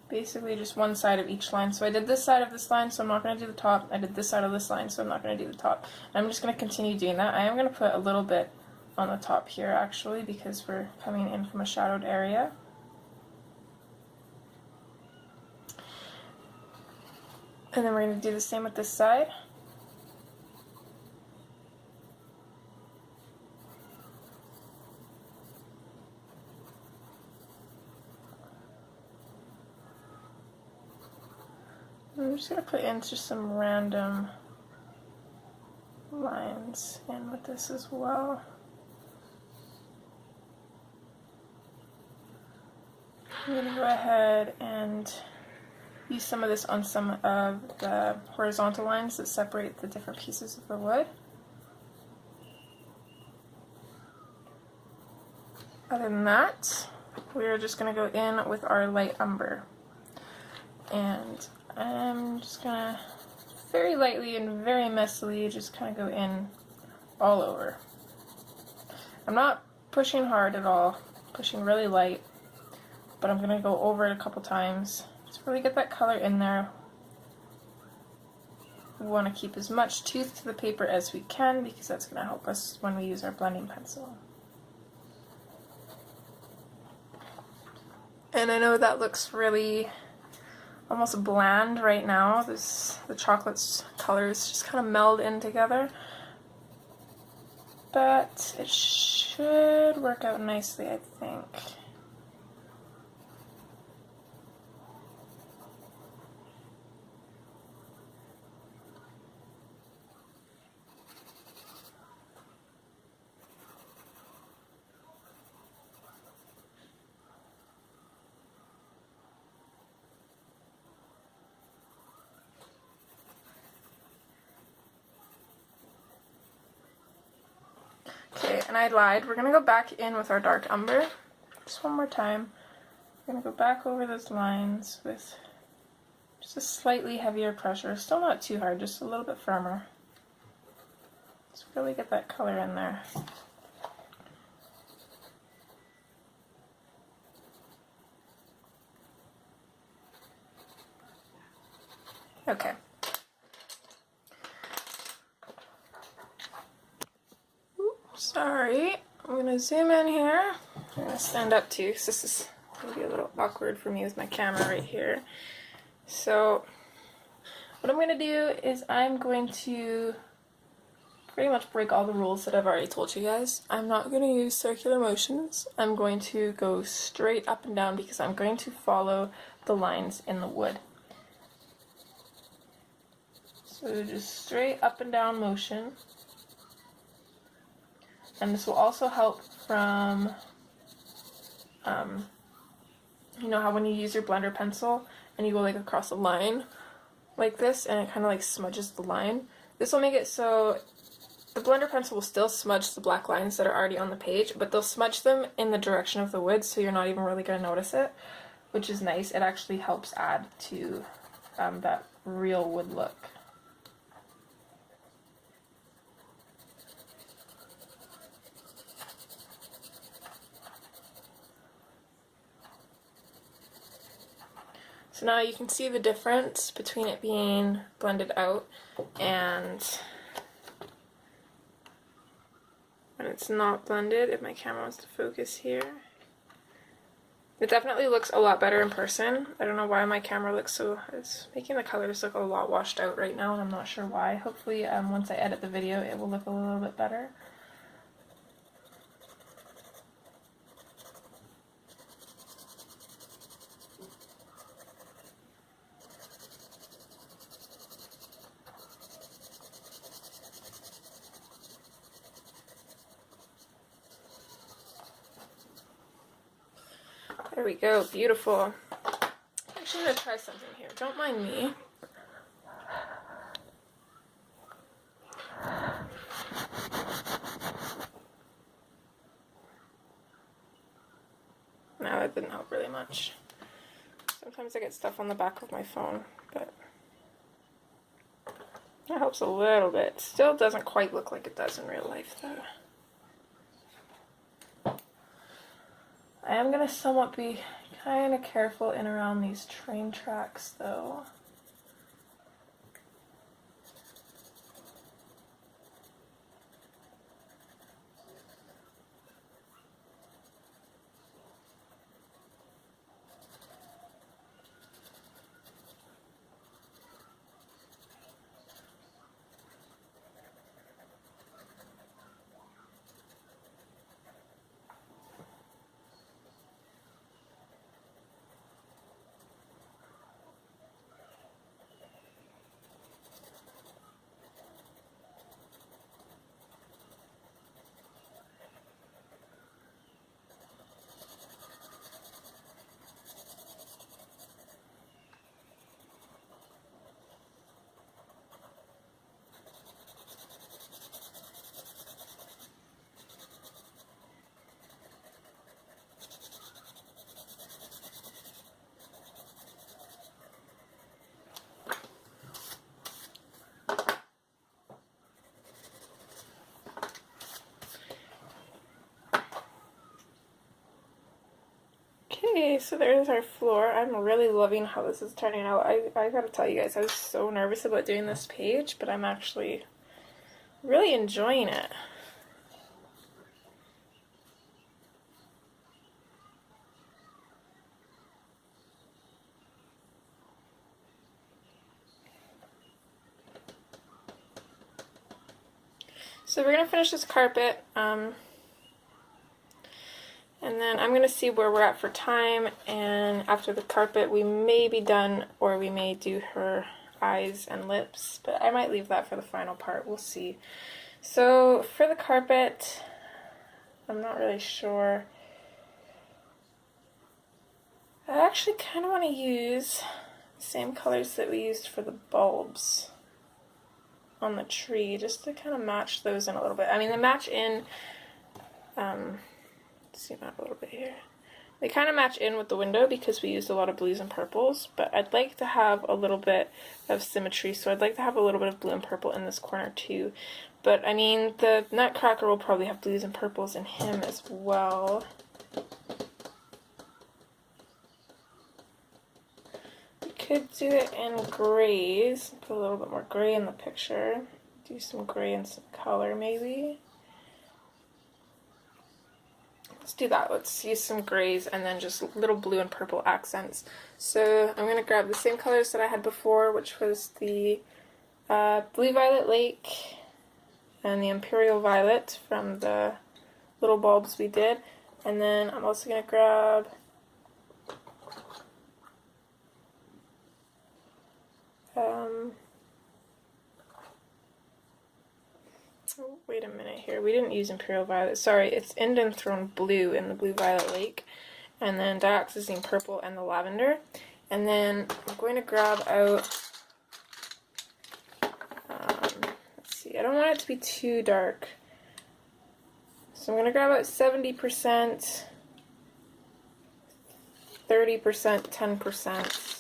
basically just one side of each line. So I did this side of this line, so I'm not going to do the top. I did this side of this line, so I'm not going to do the top. And I'm just going to continue doing that. I am going to put a little bit on the top here actually because we're coming in from a shadowed area. And then we're going to do the same with this side. I'm just going to put in just some random lines in with this as well. I'm going to go ahead and use some of this on some of the horizontal lines that separate the different pieces of the wood. Other than that, we're just going to go in with our light umber. And I'm just going to very lightly and very messily just kind of go in all over. I'm not pushing hard at all, pushing really light, but I'm going to go over it a couple times. Just really get that color in there. We want to keep as much tooth to the paper as we can because that's going to help us when we use our blending pencil. And I know that looks really almost bland right now. The chocolate's colors just kind of meld in together. But it should work out nicely, I think. Okay, and I lied. We're going to go back in with our dark umber. Just one more time. We're going to go back over those lines with just a slightly heavier pressure. Still not too hard, just a little bit firmer. Just really get that color in there. Okay. Sorry, I'm going to zoom in here. I'm going to stand up too because this is going to be a little awkward for me with my camera right here. So what I'm going to do is I'm going to pretty much break all the rules that I've already told you guys. I'm not going to use circular motions. I'm going to go straight up and down because I'm going to follow the lines in the wood. So just straight up and down motion. And this will also help from, you know how when you use your blender pencil and you go like across a line like this and it kind of like smudges the line. This will make it so the blender pencil will still smudge the black lines that are already on the page, but they'll smudge them in the direction of the wood so you're not even really going to notice it, which is nice. It actually helps add to that real wood look. So now you can see the difference between it being blended out and when it's not blended, if my camera wants to focus here. It definitely looks a lot better in person. I don't know why my camera looks so, it's making the colors look a lot washed out right now and I'm not sure why. Hopefully once I edit the video it will look a little bit better. There we go, beautiful. Actually, I'm going to try something here. Don't mind me. No, that didn't help really much. Sometimes I get stuff on the back of my phone, but that helps a little bit. Still doesn't quite look like it does in real life, though. I am going to somewhat be kind of careful in around these train tracks, though. Okay, so there's our floor. I'm really loving how this is turning out. I gotta tell you guys, I was so nervous about doing this page, but I'm actually really enjoying it. So we're gonna finish this carpet, and then I'm gonna see where we're at for time, and after the carpet we may be done, or we may do her eyes and lips, but I might leave that for the final part, we'll see. So for the carpet, I'm not really sure. I actually kind of want to use the same colors that we used for the bulbs on the tree, just to kind of match those in a little bit. I mean, they match in, zoom out a little bit here. They kind of match in with the window because we used a lot of blues and purples, but I'd like to have a little bit of symmetry, so I'd like to have a little bit of blue and purple in this corner too. But I mean, the Nutcracker will probably have blues and purples in him as well. Could do it in grays, put a little bit more gray in the picture, do some gray and some color maybe. Let's do that, let's use some grays and then just little blue and purple accents. So I'm going to grab the same colors that I had before, which was the Blue Violet Lake and the Imperial Violet from the little bulbs we did, and then I'm also going to grab oh, wait a minute here, we didn't use Imperial Violet, sorry, it's Indian Throne Blue in the Blue Violet Lake, and then Dioxazine Purple and the Lavender, and then I'm going to grab out, let's see, I don't want it to be too dark, so I'm going to grab out 70%, 30%, 10%.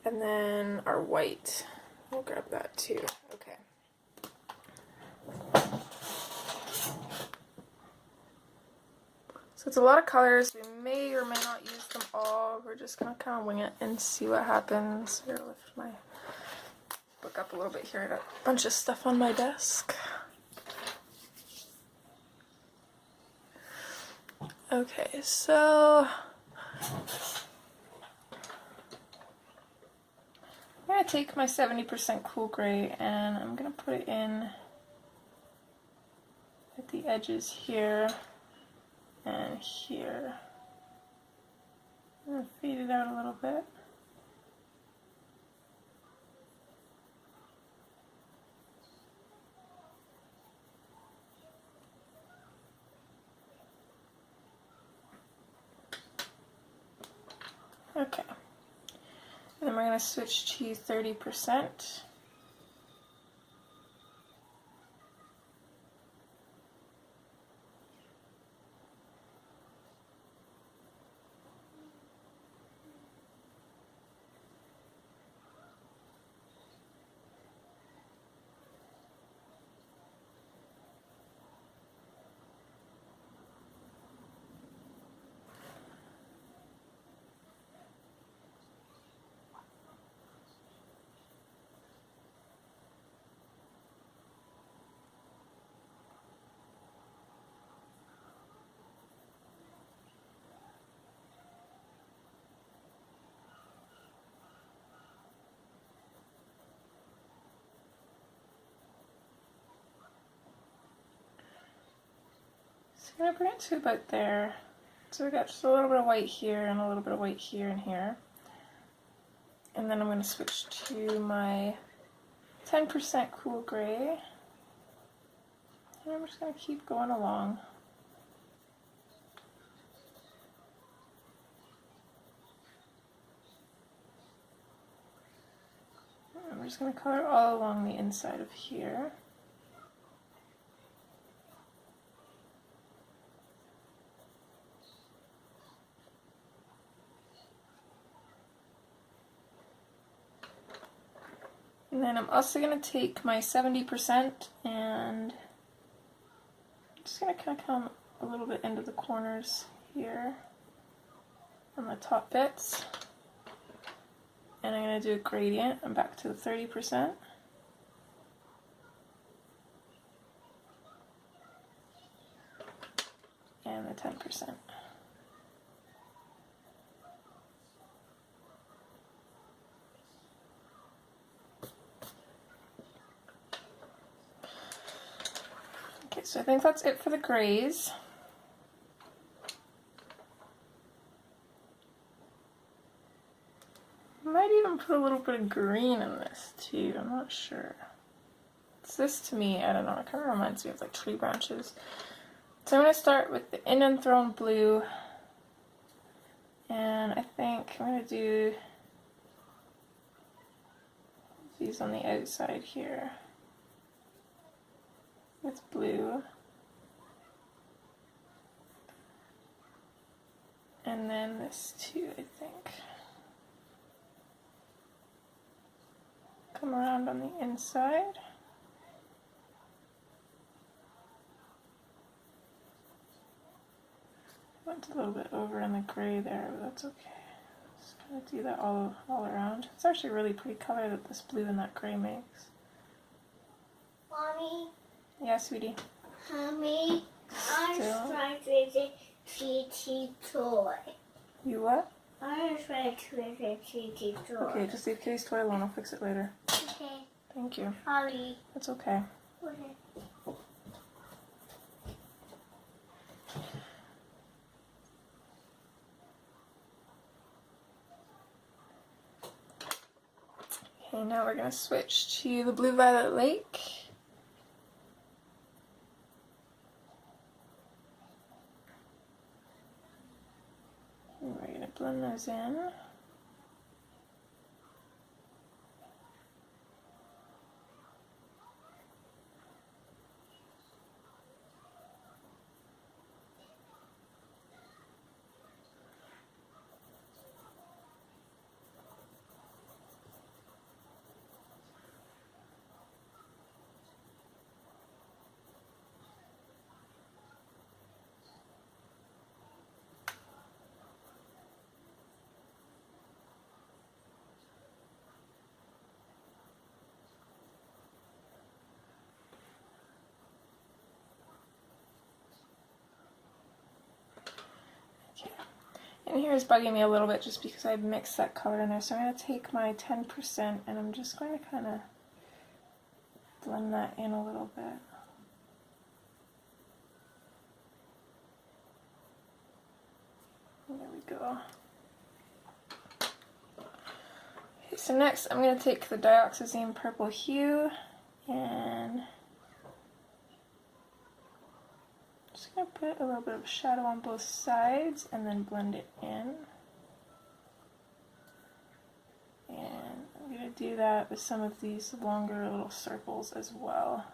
And then our white, we'll grab that too. Okay. So it's a lot of colors. We may or may not use them all. We're just gonna kind of wing it and see what happens. Here, lift my book up a little bit here. I got a bunch of stuff on my desk. Okay, so I'm going to take my 70% cool gray and I'm going to put it in at the edges here and here. I'm going to fade it out a little bit. Okay. Then we're going to switch to 30%. I'm going to bring it to about there. So we got just a little bit of white here and a little bit of white here and here. And then I'm going to switch to my 10% cool gray. And I'm just going to keep going along. I'm just going to color all along the inside of here. And then I'm also going to take my 70% and I'm just going to kind of come a little bit into the corners here on the top bits. And I'm going to do a gradient. I'm back to the 30%. And the 10%. Okay, so I think that's it for the grays. Might even put a little bit of green in this too, I'm not sure. It's this to me, I don't know, it kind of reminds me of like tree branches. So I'm going to start with the in and thrown blue, and I think I'm going to do these on the outside here with blue, and then this too, I think. Come around on the inside. Went a little bit over in the gray there, but that's okay. Just gonna do that all around. It's actually a really pretty color that this blue and that gray makes. Mommy? Yeah, sweetie? Mommy? I was trying with a TT toy. You what? I was trying with a TT toy. Okay, just leave Katie's toy alone. I'll fix it later. Okay. Thank you. Sorry. That's okay. Okay. Okay, now we're going to switch to the Blue Violet Lake. And we're going to blend those in. And here is bugging me a little bit just because I mixed that color in there. So I'm going to take my 10% and I'm just going to kind of blend that in a little bit. There we go. Okay, so next I'm going to take the dioxazine purple hue and just going to put a little bit of shadow on both sides and then blend it in. And I'm going to do that with some of these longer little circles as well.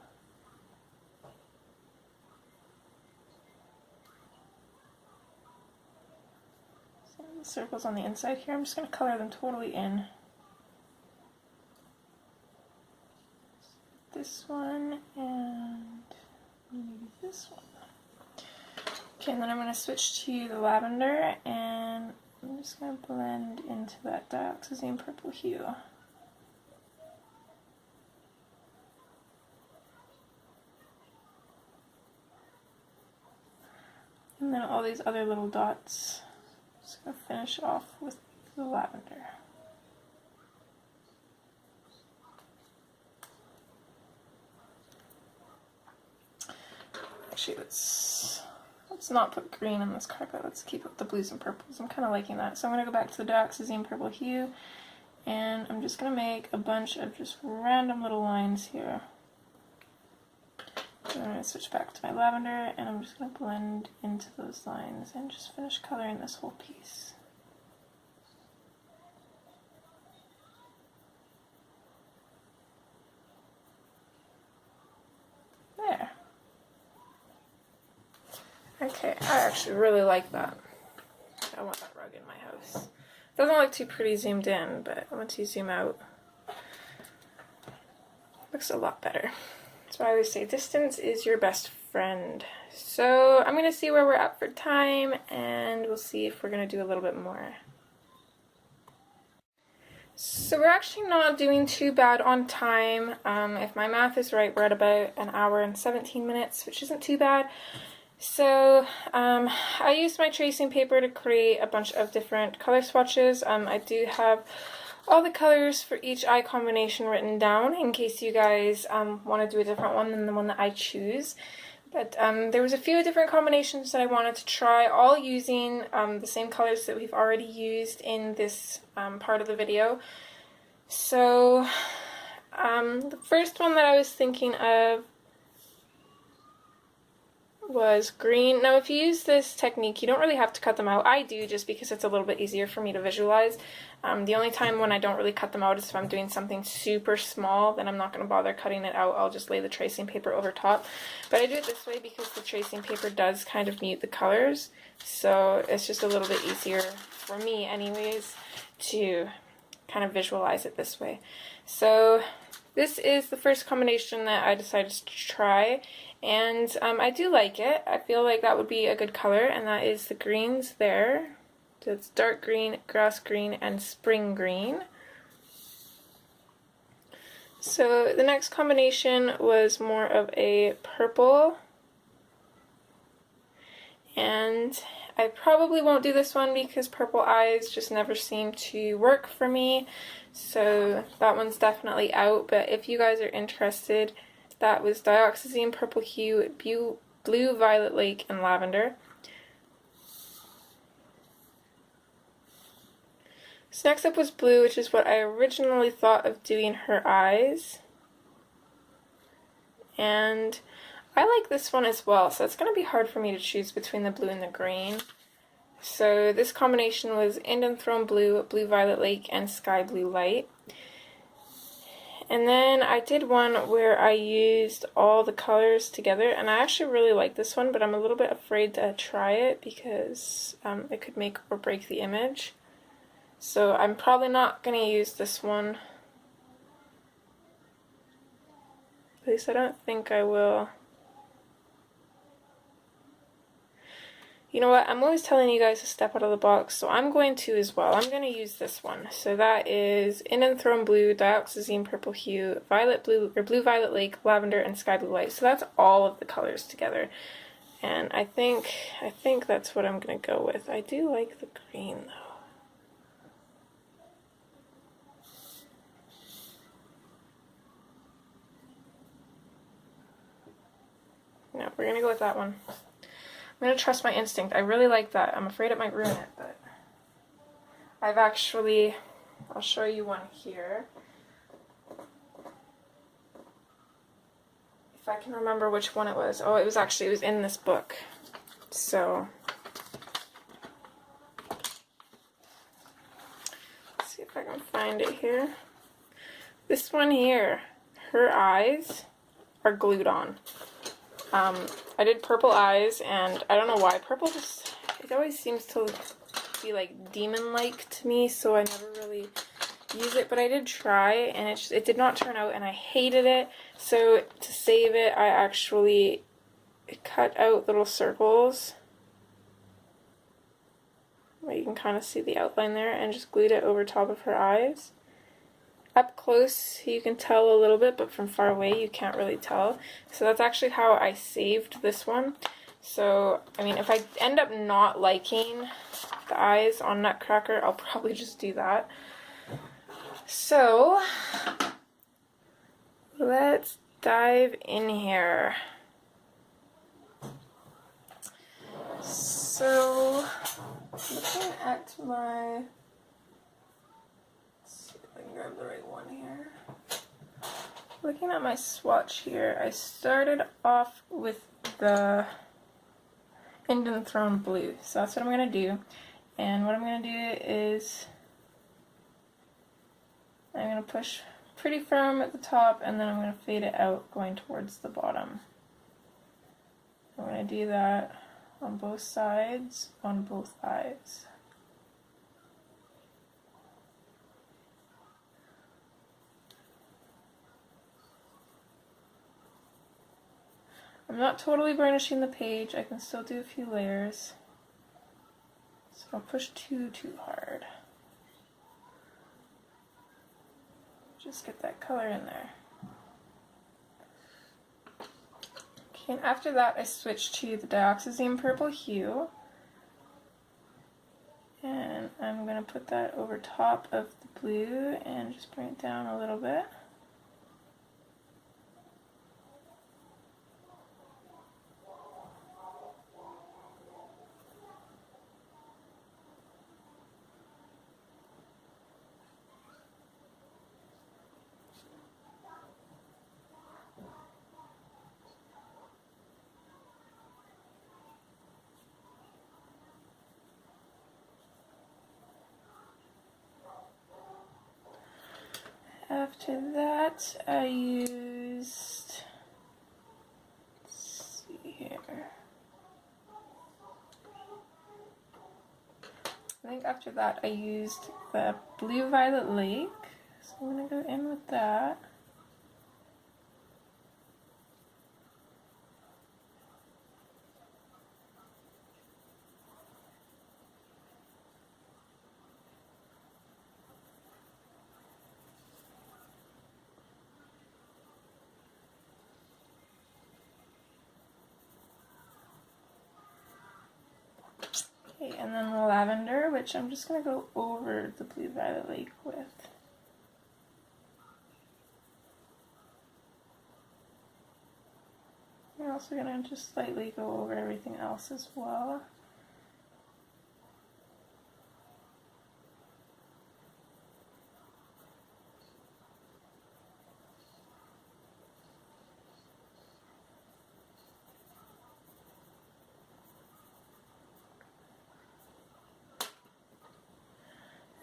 Some of the circles on the inside here, I'm just going to color them totally in. This one and maybe this one. Okay, and then I'm going to switch to the lavender, and I'm just going to blend into that dioxazine purple hue. And then all these other little dots, just going to finish off with the lavender. Actually, let's not put green in this carpet. Let's keep up the blues and purples. I'm kind of liking that. So I'm going to go back to the dioxazine purple hue, and I'm just going to make a bunch of just random little lines here. And I'm going to switch back to my lavender, and I'm just going to blend into those lines and just finish coloring this whole piece. There. Okay, I actually really like that. I want that rug in my house. It doesn't look too pretty zoomed in, but once you zoom out, it looks a lot better. That's why I always say distance is your best friend. So I'm going to see where we're at for time, and we'll see if we're going to do a little bit more. So we're actually not doing too bad on time. If my math is right, we're at about an hour and 17 minutes, which isn't too bad. So I used my tracing paper to create a bunch of different color swatches. I do have all the colors for each eye combination written down in case you guys want to do a different one than the one that I choose. But there was a few different combinations that I wanted to try, all using the same colors that we've already used in this part of the video. So the first one that I was thinking of was green. Now if you use this technique, you don't really have to cut them out. I do, just because it's a little bit easier for me to visualize. The only time when I don't really cut them out is if I'm doing something super small, then I'm not going to bother cutting it out. I'll just lay the tracing paper over top. But I do it this way because the tracing paper does kind of mute the colors, so it's just a little bit easier for me anyways to kind of visualize it this way. So this is the first combination that I decided to try, and I do like it. I feel like that would be a good color, and that is the greens there. So it's dark green, grass green, and spring green. So the next combination was more of a purple, and I probably won't do this one because purple eyes just never seem to work for me, so that one's definitely out. But if you guys are interested, that was dioxazine, purple hue, blue, violet lake, and lavender. So next up was blue, which is what I originally thought of doing her eyes. And I like this one as well, so it's going to be hard for me to choose between the blue and the green. So this combination was Indian Throne Blue, Blue Violet Lake, and Sky Blue Light. And then I did one where I used all the colors together, and I actually really like this one, but I'm a little bit afraid to try it because it could make or break the image. So I'm probably not going to use this one. At least I don't think I will. You know what, I'm always telling you guys to step out of the box, so I'm going to as well. I'm going to use this one. So that is Indian Throne Blue, Dioxazine Purple Hue, Violet Blue, or Blue Violet Lake, Lavender, and Sky Blue Light. So that's all of the colors together. And I think that's what I'm going to go with. I do like the green though. No, we're going to go with that one. I'm going to trust my instinct. I really like that. I'm afraid it might ruin it, but I've actually, I'll show you one here. If I can remember which one it was. Oh, it was in this book. So, let's see if I can find it here. This one here, her eyes are glued on. I did purple eyes, and I don't know why. Purple just, it always seems to be like demon-like to me, so I never really use it, but I did try, and it did not turn out, and I hated it. So to save it, I actually cut out little circles. Where you can kind of see the outline there, and just glued it over top of her eyes. Up close you can tell a little bit, but from far away you can't really tell. So that's actually how I saved this one. So, I mean, if I end up not liking the eyes on Nutcracker, I'll probably just do that. So, let's dive in here. So, looking at my... grab the right one here. Looking at my swatch here, I started off with the Indian Throne Blue. So that's what I'm going to do. And what I'm going to do is I'm going to push pretty firm at the top, and then I'm going to fade it out going towards the bottom. I'm going to do that on both sides, on both eyes. I'm not totally burnishing the page. I can still do a few layers. So don't push too hard. Just get that color in there. Okay, and after that I switch to the dioxazine purple hue. And I'm going to put that over top of the blue and just bring it down a little bit. After that, I used, let's see here, I think after that I used the Blue Violet Lake, so I'm going to go in with that. Okay, and then lavender, which I'm just going to go over the Blue Violet Lake with. We're also going to just slightly go over everything else as well.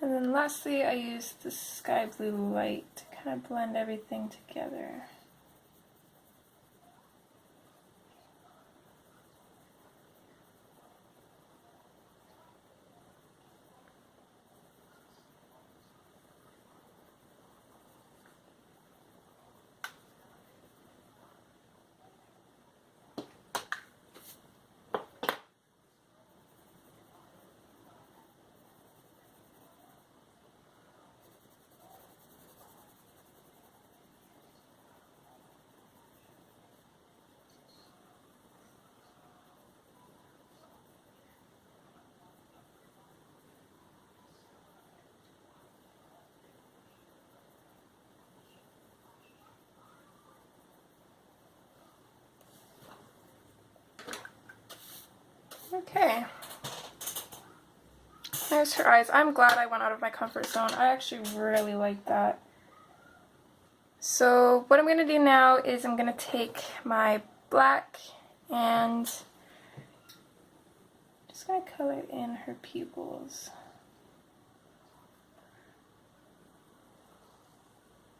And then lastly, I used the sky blue light to kind of blend everything together. Okay, there's her eyes. I'm glad I went out of my comfort zone. I actually really like that. So what I'm going to do now is I'm going to take my black and just going to color in her pupils.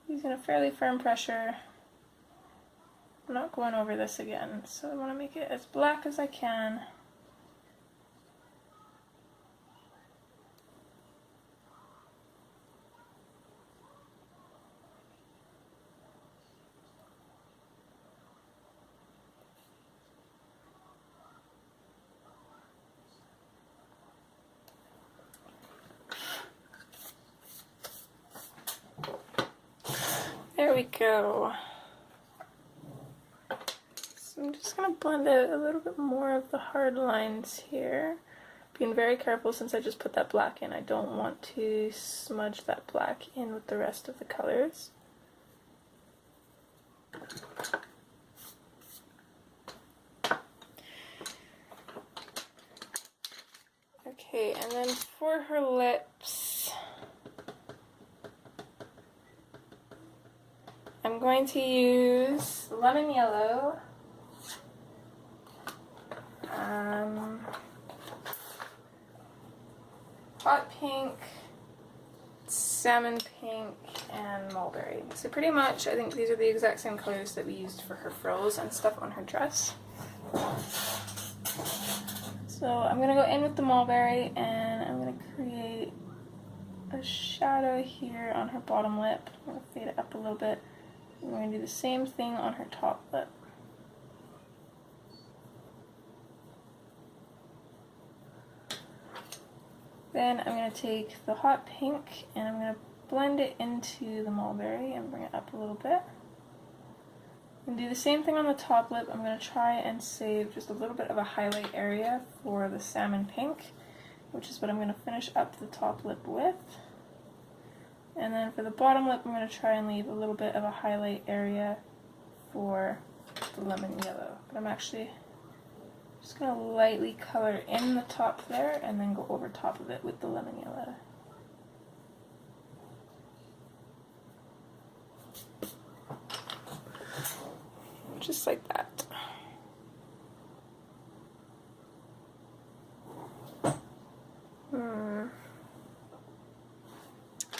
Using a fairly firm pressure. I'm not going over this again, so I want to make it as black as I can. There we go. So I'm just going to blend out a little bit more of the hard lines here. Being very careful since I just put that black in. I don't want to smudge that black in with the rest of the colors. Okay, and then for her lips, I'm going to use lemon yellow, hot pink, salmon pink, and mulberry. So pretty much I think these are the exact same colors that we used for her frills and stuff on her dress. So I'm going to go in with the mulberry and I'm going to create a shadow here on her bottom lip. I'm going to fade it up a little bit. I'm going to do the same thing on her top lip. Then I'm going to take the hot pink and I'm going to blend it into the mulberry and bring it up a little bit. And do the same thing on the top lip. I'm going to try and save just a little bit of a highlight area for the salmon pink, which is what I'm going to finish up the top lip with. And then for the bottom lip, I'm going to try and leave a little bit of a highlight area for the lemon yellow. But I'm actually just going to lightly color in the top there and then go over top of it with the lemon yellow. Just like that.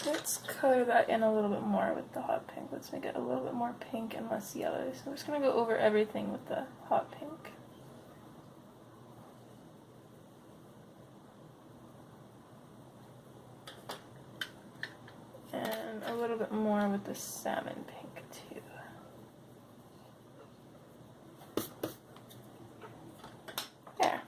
Let's color that in a little bit more with the hot pink. Let's make it a little bit more pink and less yellow. So I'm just going to go over everything with the hot pink. And a little bit more with the salmon pink too. There.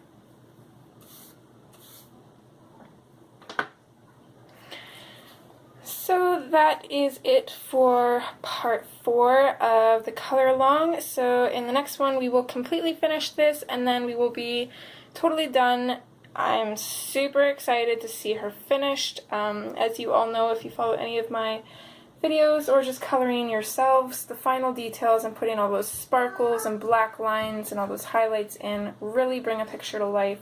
So that is it for part 4 of the color along. So in the next one we will completely finish this and then we will be totally done. I'm super excited to see her finished. As you all know, if you follow any of my videos or just coloring yourselves, the final details and putting all those sparkles and black lines and all those highlights in really bring a picture to life.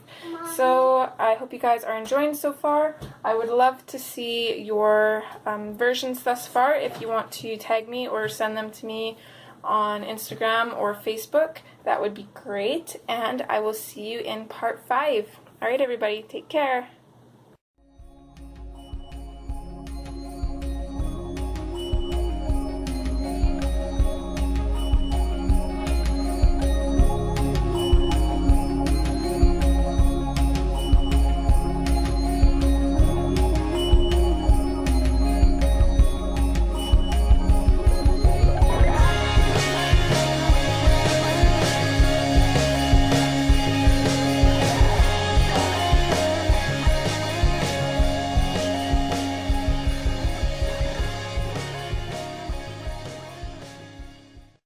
So I hope you guys are enjoying so far. I would love to see your versions thus far. If you want to tag me or send them to me on Instagram or Facebook, that would be great. And I will see you in part 5. Alright everybody, take care.